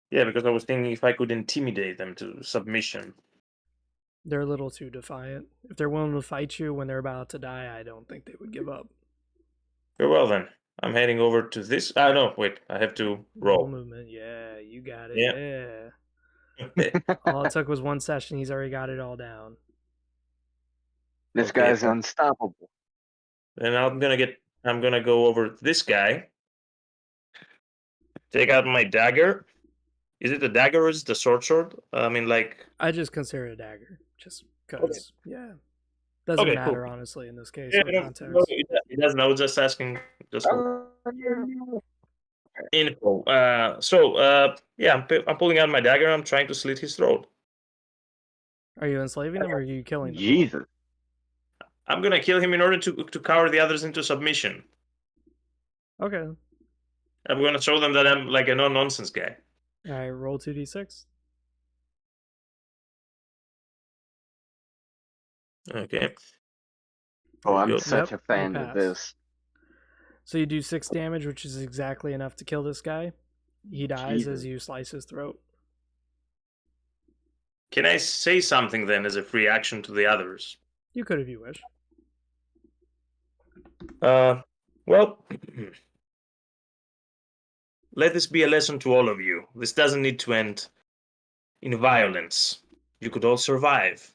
Yeah, because I was thinking if I could intimidate them to submission. They're a little too defiant. If they're willing to fight you when they're about to die, I don't think they would give up. Very well then. I'm heading over to this. Ah, no, wait. I have to Roll roll. movement. Yeah, you got it. Yeah. Yeah. All it took was one session. He's already got it all down. This Okay. guy's unstoppable. And I'm gonna go over to this guy. Take out my dagger. Is it a dagger or is it a sword? I mean, like. I just consider it a dagger, just because. Yeah, doesn't Okay, matter cool. honestly in this case Yeah, for no, context. it doesn't. I was just asking, just for Oh, yeah. info. Yeah, I'm pulling out my dagger. I'm trying to slit his throat. Are you enslaving them or are you killing them all? Jesus. I'm gonna kill him in order to cower the others into submission. Okay. I'm gonna show them that I'm like a no-nonsense guy. All right, roll 2d6. Okay. Oh, There we I'm go. such Yep, a you fan of pass. this. So you do 6 damage, which is exactly enough to kill this guy. He dies Jesus. as you slice his throat. Can I say something then as a free action to the others? You could if you wish. Well, let this be a lesson to all of you. This doesn't need to end in violence. You could all survive.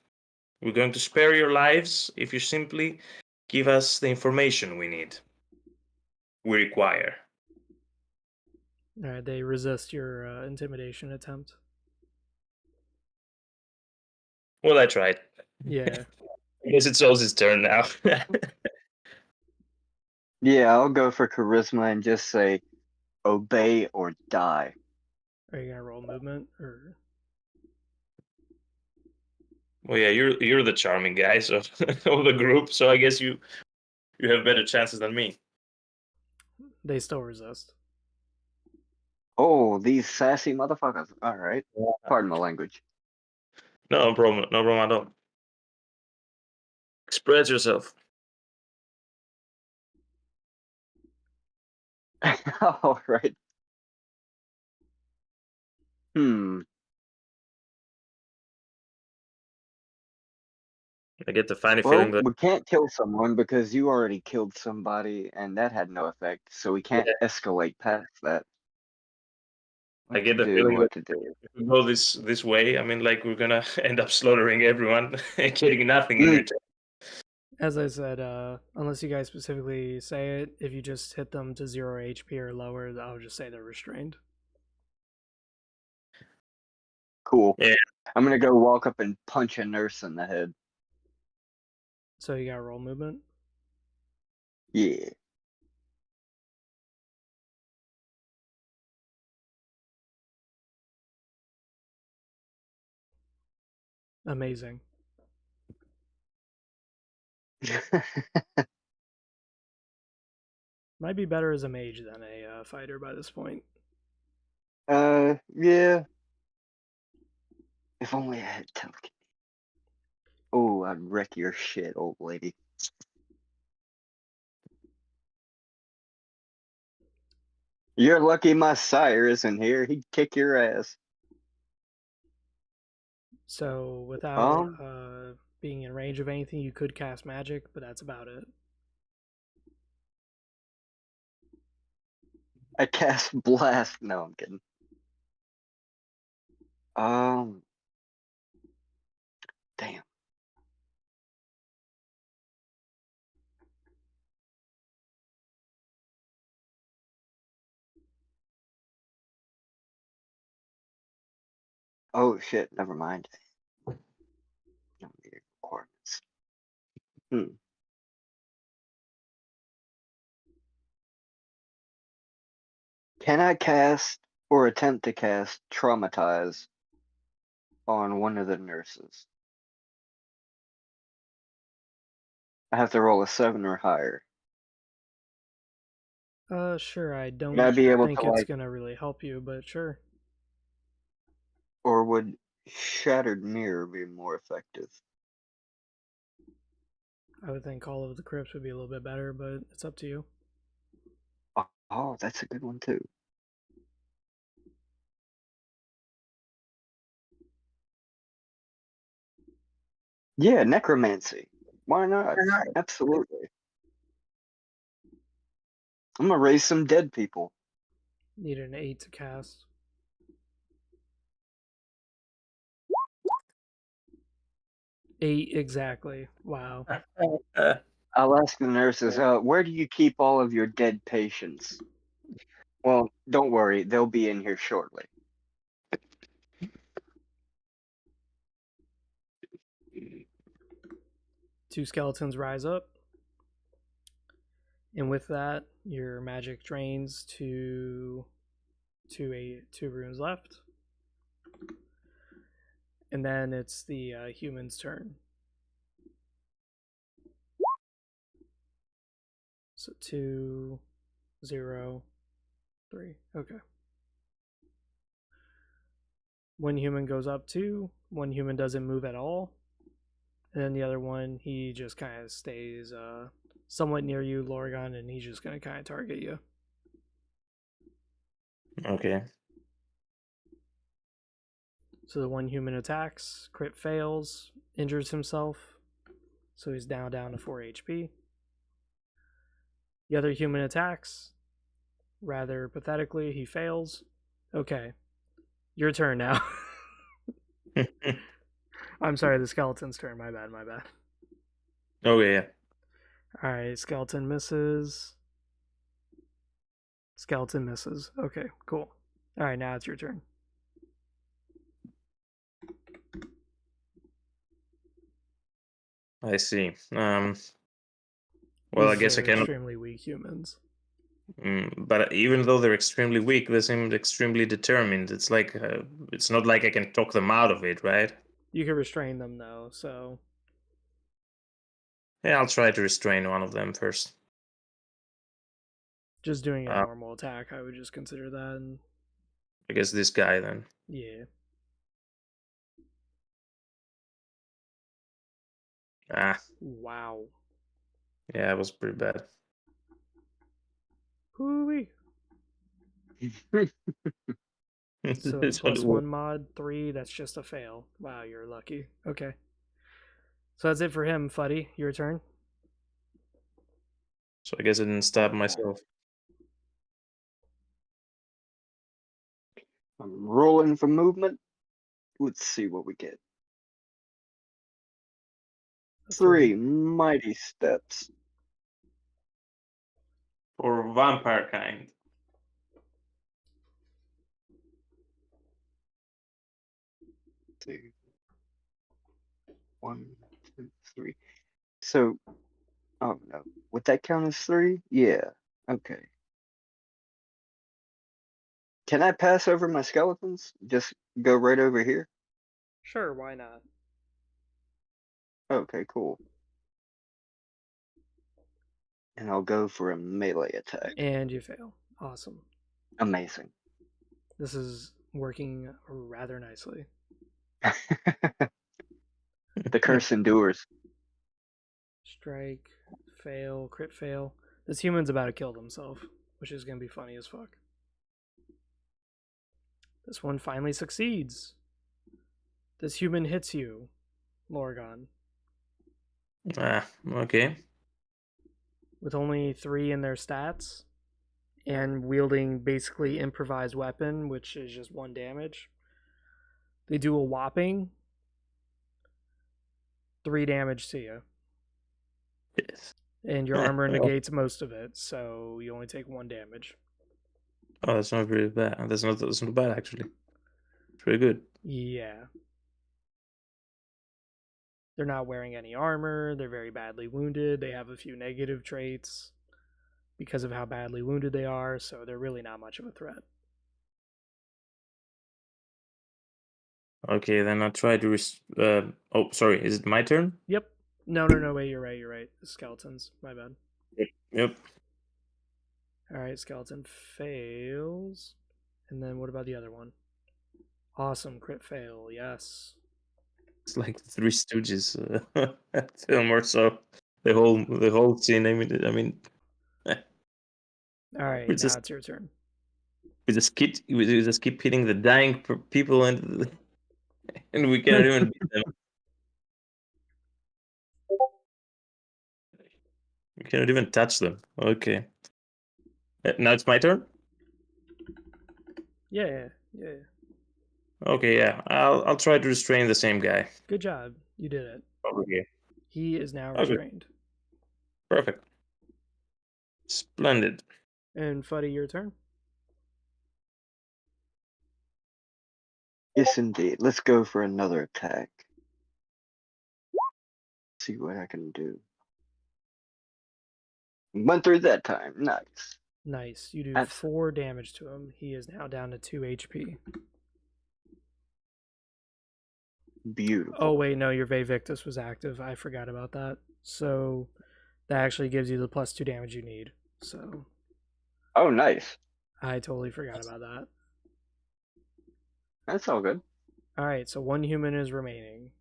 We're going to spare your lives if you simply give us the information we need. We require. All right, they resist your intimidation attempt. Well, I tried. Yeah. I guess it's Oz's turn now. Yeah, I'll go for charisma and just say, obey or die. Are you gonna roll movement or? Well, yeah, you're the charming guy, so of the group. So I guess you have better chances than me. They still resist. Oh, these sassy motherfuckers. All right. Pardon my language. No problem. No problem at all. Express yourself. All right. Hmm. I get the funny feeling Well, that we can't kill someone because you already killed somebody and that had no effect. So we can't yeah, escalate past that. I What to get the do, feeling that what to do. if we go this way, I mean, like we're gonna end up slaughtering everyone and getting nothing in Mm, return. As I said, unless you guys specifically say it, if you just hit them to 0 HP or lower, I'll just say they're restrained. cool. Yeah. I'm gonna go walk up and punch a nurse in the head. So you got roll movement. Yeah. Amazing. Might be better as a mage than a fighter by this point. Yeah. If only I had telekinesis. Oh, I'd wreck your shit, old lady. You're lucky my sire isn't here. He'd kick your ass. So without Um, being in range of anything, you could cast magic, but that's about it. I cast blast. No, I'm kidding. Um, damn. Oh shit, never mind. Don't need requirements. Hmm. Can I cast or attempt to cast traumatize on one of the nurses? I have to roll a 7 or higher. Sure. I Would don't I be able think to it's like, gonna really help you, but sure. or would shattered mirror be more effective? I would think Call of the Crypt would be a little bit better, but it's up to you. Oh, that's a good one too. Yeah, necromancy. Why not? Absolutely. I'm gonna raise some dead people. Need an 8 to cast. 8 exactly. Wow. I'll ask the nurses, where do you keep all of your dead patients? Well, don't worry, they'll be in here shortly. Two skeletons rise up. And with that, your magic drains to 2 runes left. And then it's the human's turn. So 2, 0, 3. Okay. One human goes up 2. One human doesn't move at all. And then the other one, he just kind of stays somewhat near you, Lorgon, and he's just going to kind of target you. Okay. So the one human attacks, crit fails, injures himself. So he's down to 4 HP. The other human attacks. Rather pathetically, he fails. Okay. Your turn now. I'm sorry, the skeleton's turn. My bad. Okay, yeah. Alright, skeleton misses. Skeleton misses. Okay, cool. Alright, now it's your turn. I see. Well, I These guess I are cannot. extremely weak humans. But even though they're extremely weak, they seem extremely determined. It's like it's not like I can talk them out of it, right? You can restrain them though, so Yeah, I'll try to restrain one of them first. just doing a normal attack, I would just consider that. And I guess this guy then. yeah. Ah, Wow. yeah, it was pretty bad. Hoo-wee. So It's plus 1 mod 3, that's just a fail. Wow, you're lucky. Okay. So that's it for him, Fuddy. Your turn. So I guess I didn't stab myself. I'm rolling for movement. Let's see what we get. A 3 mighty steps. For vampire kind. Two. 1, 2, 3. So, oh no. Would that count as 3? Yeah. Okay. Can I pass over my skeletons? Just go right over here? Sure, why not? Okay, cool. And I'll go for a melee attack. And you fail. Awesome. Amazing. This is working rather nicely. The curse endures. Strike, fail, crit fail. This human's about to kill himself, which is going to be funny as fuck. This one finally succeeds. This human hits you, Lorgon. Ah, okay. With only 3 in their stats, and wielding basically improvised weapon, which is just 1 damage. They do a whopping 3 damage to you. Yes. And your armor negates most of it, so you only take 1 damage. Oh, that's not really bad. That's not bad actually. Pretty good. Yeah. They're not wearing any armor. They're very badly wounded. They have a few negative traits because of how badly wounded they are, so they're really not much of a threat. Okay, then I'll try to oh, sorry, is it my turn? Yep. No, wait, you're right. The skeletons. My bad. Yep. Alright, skeleton fails. And then what about the other one? Awesome, crit fail, yes. It's like the Three Stooges film or so. The whole scene. I mean, Alright, we now just it's your turn. we just keep hitting the dying people and we cannot even beat them. We cannot even touch them. Okay. Now it's my turn. Yeah. Okay, yeah. I'll try to restrain the same guy. Good job. You did it. Okay. He is now Okay. restrained. Perfect. Splendid. And Fuddy, your turn. Yes, indeed. Let's go for another attack. See what I can do. Went through that time. Nice. Nice. You do That's 4 damage to him. He is now down to 2 HP. beautiful. Oh, wait, no, your Vevictus was active. I forgot about that. So that actually gives you the +2 damage you need. So Oh, nice. I totally forgot about that. That's all good. Alright, so 1 human is remaining.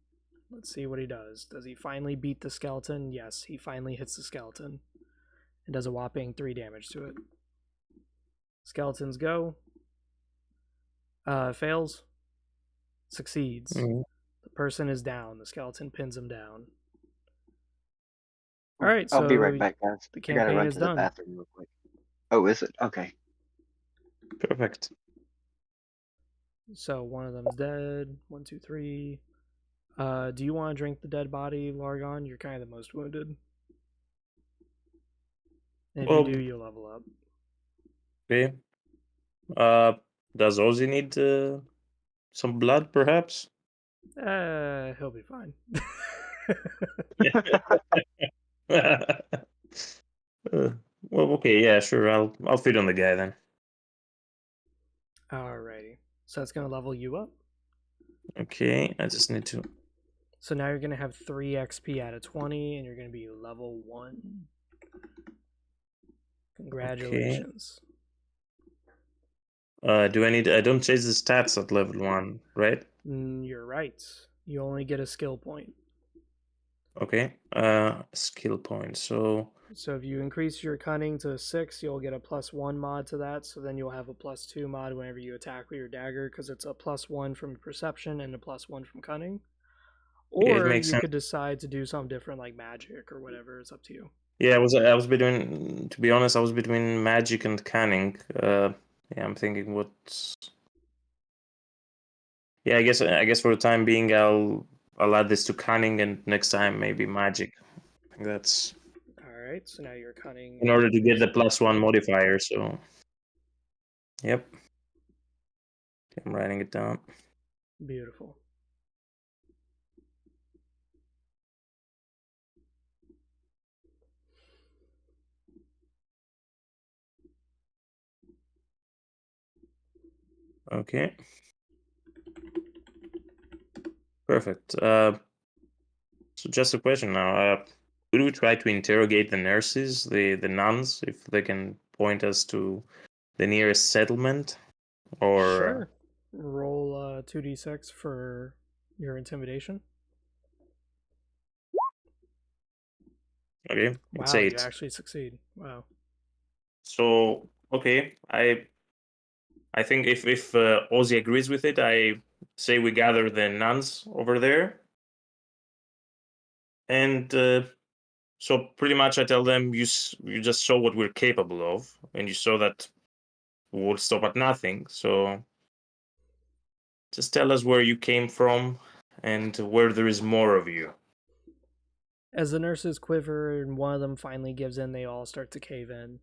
Let's see what he does. Does he finally beat the skeleton? Yes, he finally hits the skeleton. And does a whopping 3 damage to it. Skeletons go. Fails. Succeeds. Mhm. The person is down. The skeleton pins him down. Alright, I'll be so right back, guys. the I gotta campaign run is to the done. bathroom real quick. Oh, is it? Okay. Perfect. So one of them's dead. 1, 2, 3. Do you want to drink the dead body, Largon? You're kind of the most wounded. And if Well, you do, you'll level up. okay. Does Ozzy need some blood, perhaps? He'll be fine. Well, okay, yeah, sure. I'll feed on the guy then. Alrighty. So that's going to level you up. Okay, I just need to. So now you're going to have 3 XP out of 20, and you're going to be level 1. Congratulations. Do I need? I don't change the stats at level 1, right? You're right. You only get a skill point. Okay. Skill point. So So if you increase your cunning to 6, you'll get a +1 mod to that. So then you'll have a +2 mod whenever you attack with your dagger, because it's a +1 from perception and a +1 from cunning. yeah, it Or makes you sense. could decide to do something different like magic or whatever. It's up to you. Yeah, I was between. To be honest, I was between magic and cunning. Yeah, I'm thinking what's. Yeah, I guess for the time being, I'll add this to cunning, and next time maybe magic. I think that's Alright, so now your cunning in order to get the increases +1 to 4. modifier. So, yep, I'm writing it down. Beautiful. Okay. Perfect. So just a question now. Would we try to interrogate the nurses, the nuns, if they can point us to the nearest settlement? Or Sure. Roll 2d6 for your intimidation. okay, it's Wow, you 8. actually succeed. Wow. So okay, I think if Ozzy agrees with it, I say we gather the nuns over there, and so pretty much I tell them you just saw what we're capable of, and you saw that we'll stop at nothing. So just tell us where you came from and where there is more of you. As the nurses quiver and one of them finally gives in, they all start to cave in.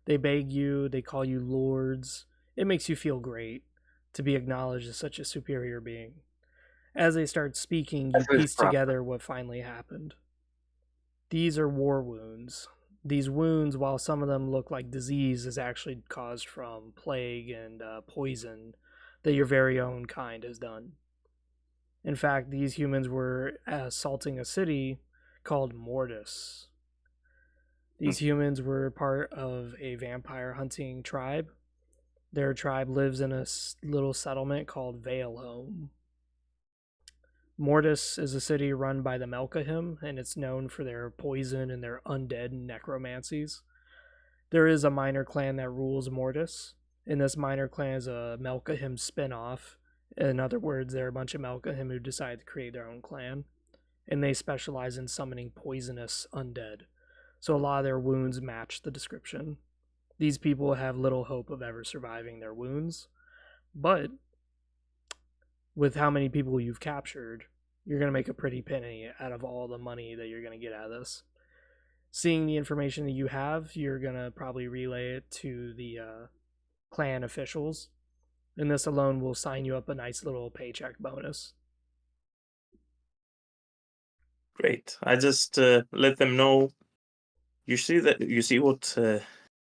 They beg you, they call you lords. It makes you feel great to be acknowledged as such a superior being. As they start speaking, you That is piece proper. together what finally happened. These are war wounds. These wounds, while some of them look like disease, is actually caused from plague and poison that your very own kind has done. In fact, these humans were assaulting a city called Mortis. These humans were part of a vampire hunting tribe. Their tribe lives in a little settlement called Valeholm. Mortis is a city run by the Melkahim, and it's known for their poison and their undead necromancies. There is a minor clan that rules Mortis, and this minor clan is a Melkahim spin-off. In other words, they're a bunch of Melkahim who decide to create their own clan, and they specialize in summoning poisonous undead. So a lot of their wounds match the description. These people have little hope of ever surviving their wounds, but with how many people you've captured, you're going to make a pretty penny out of all the money that you're going to get out of this. Seeing the information that you have, you're going to probably relay it to the clan officials. And this alone will sign you up a nice little paycheck bonus. Great. I just let them know. You see what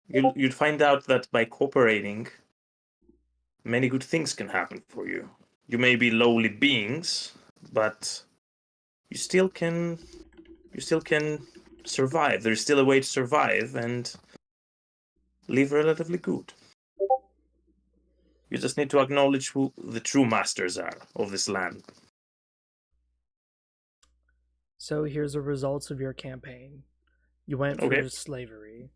you'd find out that by cooperating, many good things can happen for you. You may be lowly beings, but you still can survive. There's still a way to survive and live relatively good. You just need to acknowledge who the true masters are of this land. So here's the results of your campaign. You went for Okay. slavery.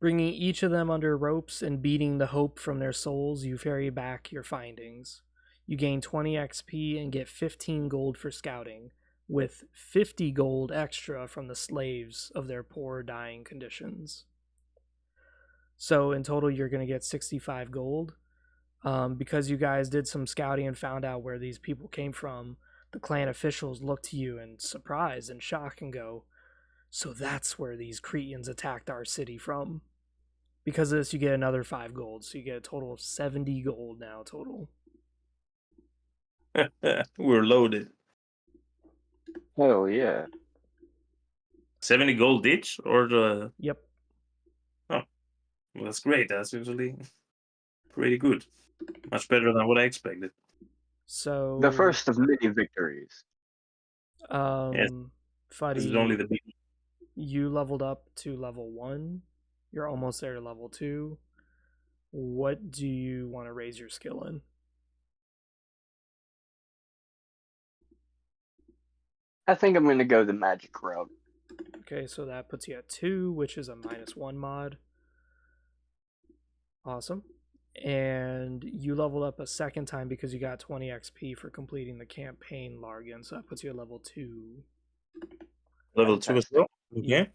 Bringing each of them under ropes and beating the hope from their souls, you ferry back your findings. You gain 20 XP and get 15 gold for scouting, with 50 gold extra from the slaves of their poor dying conditions. So in total, you're going to get 65 gold. Because you guys did some scouting and found out where these people came from, the clan officials look to you in surprise and shock and go, "So that's where these Cretans attacked our city from." Because of this, you get another 5 gold, so you get a total of 70 gold now total. We're loaded. Hell yeah. 70 gold each, or the... Yep. Oh, well, that's great. That's usually pretty good. Much better than what I expected. So The first of many victories. Yes. This is only Fuddy, the beginning. you leveled up to level 1. You're almost there to level 2. What do you want to raise your skill in? I think I'm going to go the magic route. Okay, so that puts you at 2, which is a -1 mod. Awesome. And you leveled up a second time because you got 20 XP for completing the campaign, Largan. So that puts you at level 2. Level 2 as well? Okay. Yeah.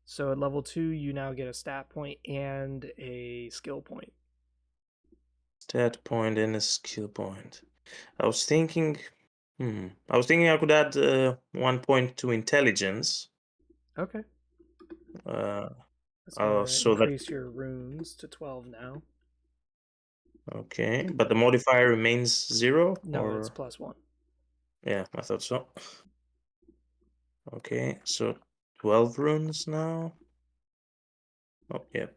So at level 2, you now get a stat point and a skill point. Stat point and a skill point. I was thinking I could add 1 point to intelligence. Okay. Uh, That's going to so that... increase your runes to 12 now. Okay, but the modifier remains 0? No, or... it's +1. Yeah, I thought so. Okay, so 12 runes now. Oh, yep.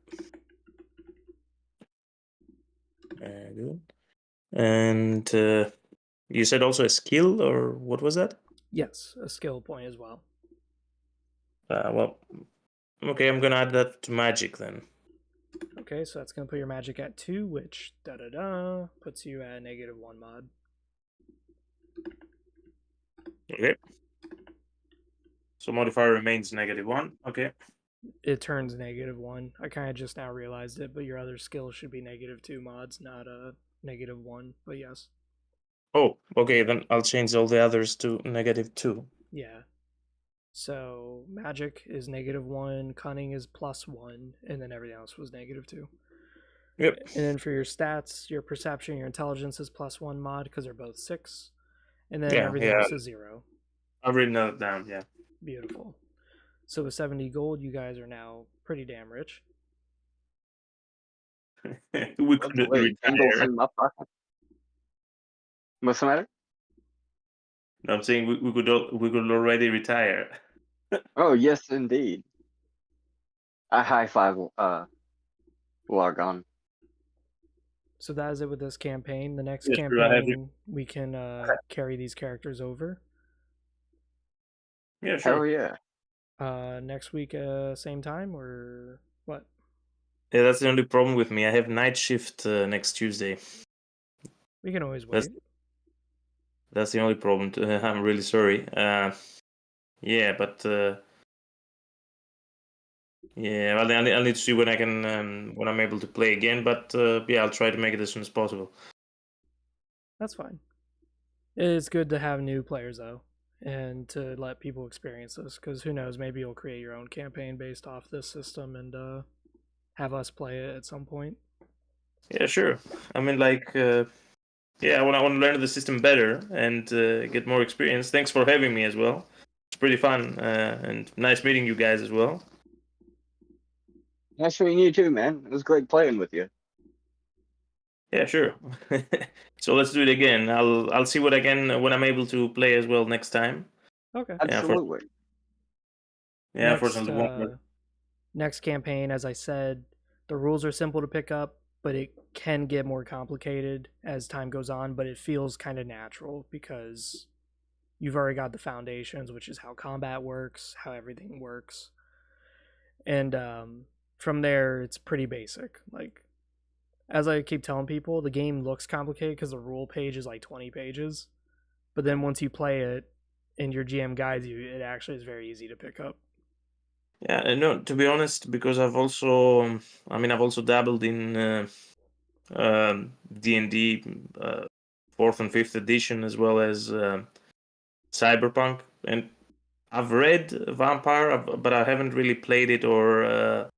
Good. And you said also a skill, or what was that? Yes, a skill point as well. Well, okay, I'm gonna add that to magic then. Okay, so that's going to put your magic at 2, which puts you at -1 mod. Okay. So modifier remains -1. Okay. It turns -1. I kind of just now realized it, but your other skills should be -2 mods, not a -1. But yes. Oh, okay, then I'll change all the others to -2. Yeah. So magic is -1, cunning is +1, and then everything else was -2. Yep. And then for your stats, your perception, your intelligence is +1 mod because they're both 6, and then everything else is 0. I've written that down. Yeah. Beautiful. So with 70 gold, you guys are now pretty damn rich. We could retire. What's the matter? No, I'm saying we could already retire. Oh, yes, indeed. I high five Largon. So that is it with this campaign. The next Yes, sure, I have campaign, we can carry these characters over. Yeah, sure. Hell yeah. Next week, same time, or what? Yeah, that's the only problem with me. I have night shift next Tuesday. We can always wait. That's the only problem. I'm really sorry. Yeah, but yeah, well, I'll need to see when I can when I'm able to play again. But yeah, I'll try to make it as soon as possible. That's fine. It's good to have new players though, and to let people experience this. Because who knows, maybe you'll create your own campaign based off this system and have us play it at some point. Yeah, sure. I mean, like yeah, I want to learn the system better and get more experience. Thanks for having me as well. It's pretty fun and nice meeting you guys as well. Nice meeting you too, man. It was great playing with you. Yeah, sure. So let's do it again. I'll see what I can when I'm able to play as well next time. Okay. Yeah, Absolutely. Next fortunately, won't. next campaign, as I said, the rules are simple to pick up, but it can get more complicated as time goes on, but it feels kind of natural because you've already got the foundations, which is how combat works, how everything works. And from there it's pretty basic. Like, as I keep telling people, the game looks complicated because the rule page is like 20 pages, but then once you play it and your GM guides you, it actually is very easy to pick up. Yeah, no. To be honest, because I've also, I've also dabbled in D&D fourth and fifth edition as well as Cyberpunk, and I've read Vampire, but I haven't really played it or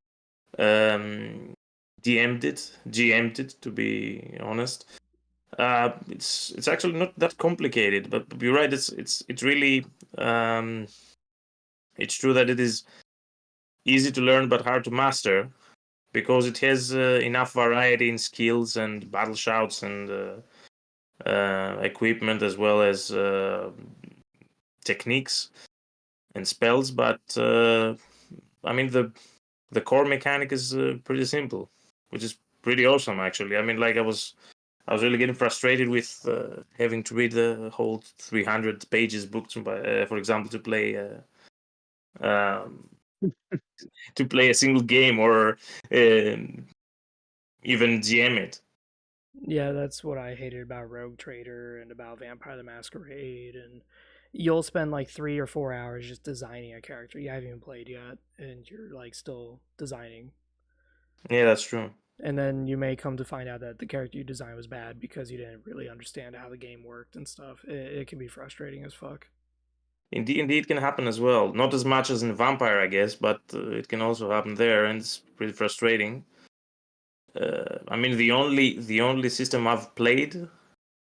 GM'd it, to be honest. It's actually not that complicated, but you're right. It's really it's true that it is easy to learn but hard to master because it has enough variety in skills and battle shouts and equipment as well as techniques and spells. But the core mechanic is pretty simple, which is pretty awesome actually. I was really getting frustrated with having to read the whole 300 pages book, for example, um, to play a single game or um even GM it. Yeah, that's what I hated about Rogue Trader and about Vampire the Masquerade. And you'll spend like 3 or 4 hours just designing a character you haven't even played yet, and you're like still designing. Yeah, that's true. And then you may come to find out that the character you designed was bad because you didn't really understand how the game worked and stuff. It can be frustrating as fuck. Indeed, it can happen as well. Not as much as in Vampire, I guess, but it can also happen there, and it's pretty frustrating. The only system I've played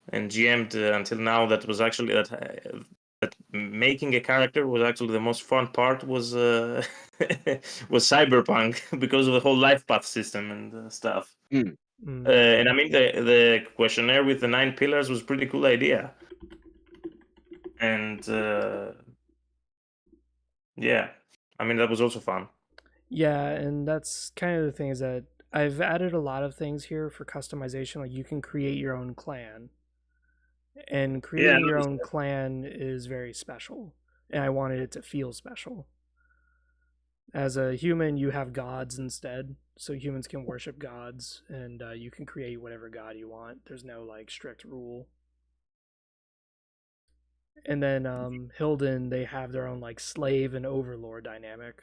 and GM'd until now that was actually that making a character was actually the most fun part was was Cyberpunk because of the whole life path system and stuff. Mm. And the questionnaire with the 9 pillars was a pretty cool idea. And yeah, that was also fun. Yeah, and that's kind of the thing is that I've added a lot of things here for customization. Like, you can create your own clan, and Yeah, I creating your noticed own that. clan is very special, and I wanted it to feel special. As a human, you have gods instead, so humans can worship gods, and you can create whatever god you want. There's no like strict rule. And then Hilden, they have their own like slave and overlord dynamic.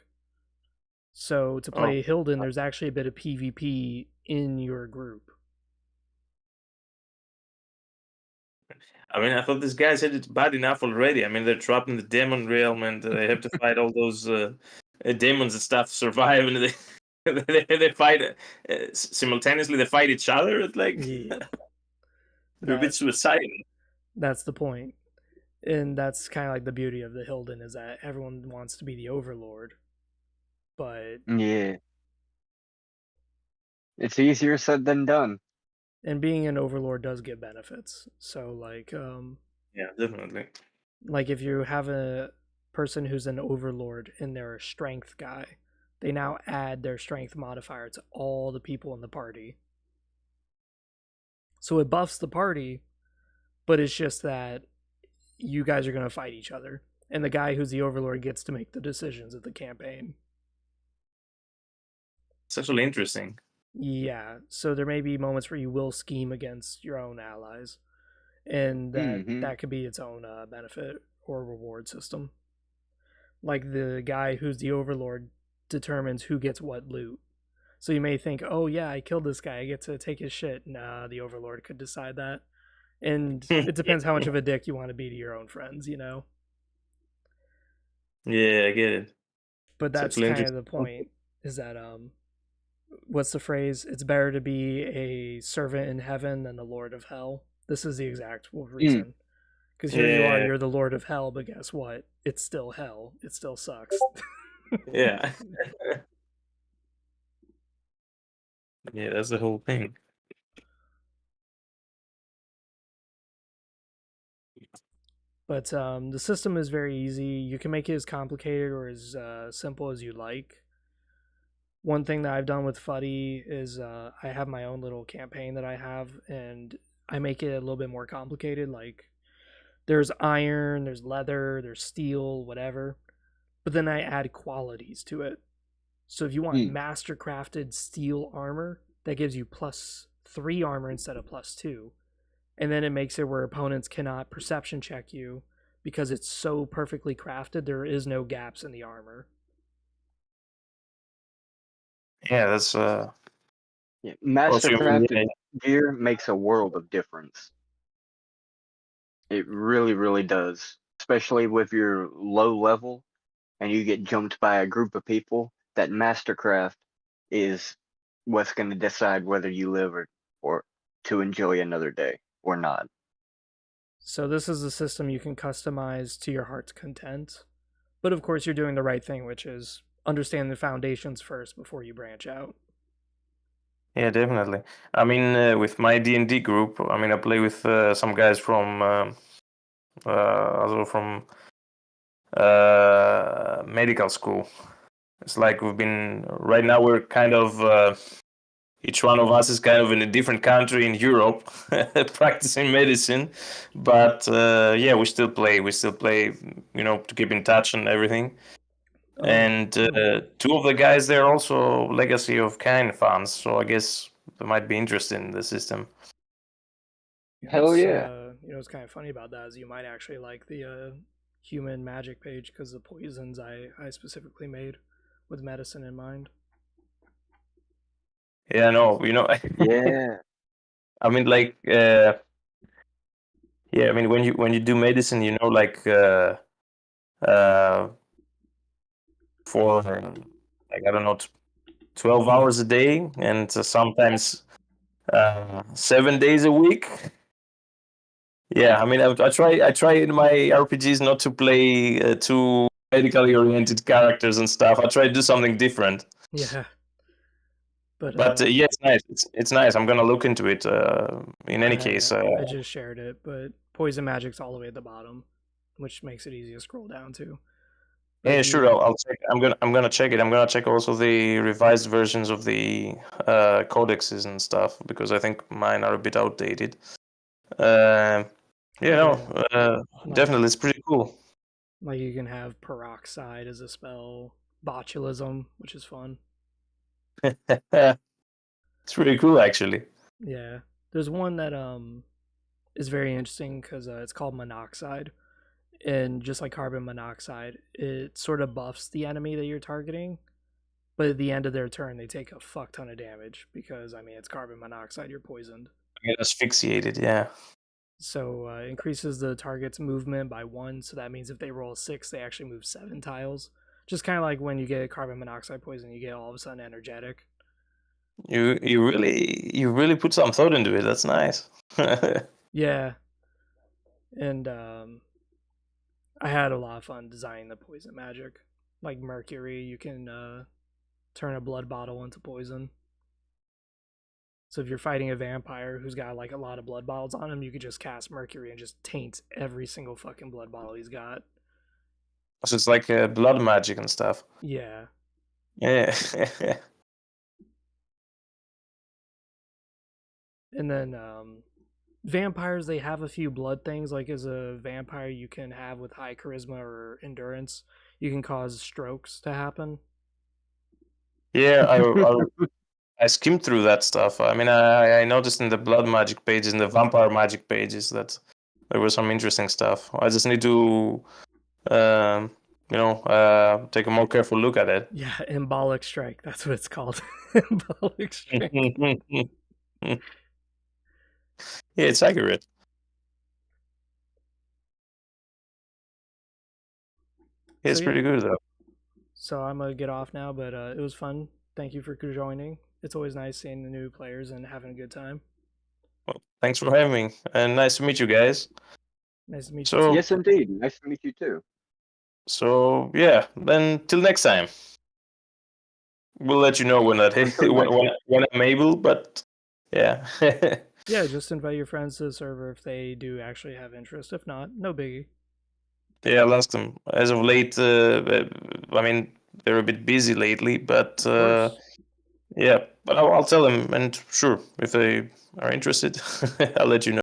So to Oh, play Hilden, there's actually a bit of PvP in your group. I thought these guys had it bad enough already. They're trapped in the demon realm and they have to fight all those demons and stuff to survive, and they fight simultaneously. They fight each other. It's like Yeah, they're a bit that suicidal. that's the point. And that's kind of like the beauty of the Hilden is that everyone wants to be the overlord, but Yeah. It's easier said than done. and being an overlord does give benefits. So Yeah, definitely. like if you have a person who's an overlord and they're a strength guy, they now add their strength modifier to all the people in the party. So it buffs the party, but it's just that you guys are going to fight each other. And the guy who's the overlord gets to make the decisions of the campaign. It's actually interesting. Yeah, so there may be moments where you will scheme against your own allies, and that Mm-hmm. that could be its own benefit or reward system. Like the guy who's the overlord determines who gets what loot. So you may think, oh yeah, I killed this guy, I get to take his shit. Nah, the overlord could decide that. And it depends how much of a dick you want to be to your own friends, you know? Yeah, I get it. But It's that's actually kind of interesting. the point, is that what's the phrase? It's better to be a servant in heaven than the lord of hell. This is the exact reason. Because here you are, Yeah. you're the Lord of Hell, but guess what? It's still hell. It still sucks. Yeah. Yeah, that's the whole thing. But the system is very easy. You can make it as complicated or as simple as you like. One thing that I've done with Fuddy is I have my own little campaign that I have, and I make it a little bit more complicated. Like there's iron, there's leather, there's steel, whatever. But then I add qualities to it. So if you want master crafted steel armor, that gives you +3 armor instead of +2. And then it makes it where opponents cannot perception check you because it's so perfectly crafted, there is no gaps in the armor. Yeah, that's Yeah, also, mastercrafted gear makes a world of difference. It really, really does. Especially with your low level and you get jumped by a group of people, that mastercraft is what's going to decide whether you live or to enjoy another day or not. So this is a system you can customize to your heart's content. But of course, you're doing the right thing, which is understand the foundations first before you branch out. yeah, definitely. I mean, with my D&D group, I mean, I play with some guys from also from medical school. It's like we've been right now. We're kind of each one of us is kind of in a different country in Europe, practicing medicine. But yeah, we still play. We still play. You know, to keep in touch and everything. And two of the guys there also Legacy of Kain fans, so I guess they might be interested in the system. Hell yeah. What's kind of funny about that is you might actually like the human magic page because the poisons I specifically made with medicine in mind. Yeah, no, you know, Yeah. I mean, like, yeah, I mean, when you do medicine, you know, like, uh, for like I don't know, 12 hours a day, and sometimes 7 days a week. Yeah, I mean, I try in my RPGs not to play too medically oriented characters and stuff. I try to do something different. Yeah. But yeah, it's nice. It's nice. I'm gonna look into it. In any case, I just shared it, but poison magic's all the way at the bottom, which makes it easy to scroll down to. But yeah, sure. I'll check. I'm gonna check it. I'm gonna check also the revised versions of the codexes and stuff because I think mine are a bit outdated. Yeah, no, definitely, it's pretty cool. Like you can have peroxide as a spell, botulism, which is fun. It's pretty cool, actually. Yeah, there's one that is very interesting because it's called monoxide, and just like carbon monoxide, it sort of buffs the enemy that you're targeting, but at the end of their turn, they take a fuck ton of damage because I mean it's carbon monoxide, you're poisoned. I get asphyxiated, yeah. So increases the target's movement by 1. So that means if they roll a 6, they actually move 7 tiles. Just kind of like when you get carbon monoxide poison, you get all of a sudden energetic. You really put some thought into it. That's nice. Yeah, and I had a lot of fun designing the poison magic. Like Mercury, you can turn a blood bottle into poison. So if you're fighting a vampire who's got like a lot of blood bottles on him, you could just cast Mercury and just taint every single fucking blood bottle he's got. So it's like blood magic and stuff. Yeah. Yeah. And then vampires, they have a few blood things. Like as a vampire, you can have with high charisma or endurance, you can cause strokes to happen. Yeah, I skimmed through that stuff. I mean, I noticed in the blood magic pages, in the vampire magic pages, that there was some interesting stuff. I just need to, take a more careful look at it. Yeah, embolic strike. That's what it's called. Embolic strike. Yeah, it's accurate. It's pretty good though. So I'm gonna get off now, but it was fun. Thank you for joining. It's always nice seeing the new players and having a good time. Well, thanks for having me, and nice to meet you guys. Nice to meet you So, too. Yes, indeed. Nice to meet you too. so yeah. Then till next time, we'll let you know when that Until next. when I'm able. But yeah, Yeah, just invite your friends to the server if they do actually have interest. If not, no biggie. yeah. I'll ask them. As of late, I mean, they're a bit busy lately, but Of course. yeah. But I'll tell them, and sure, if they are interested, I'll let you know.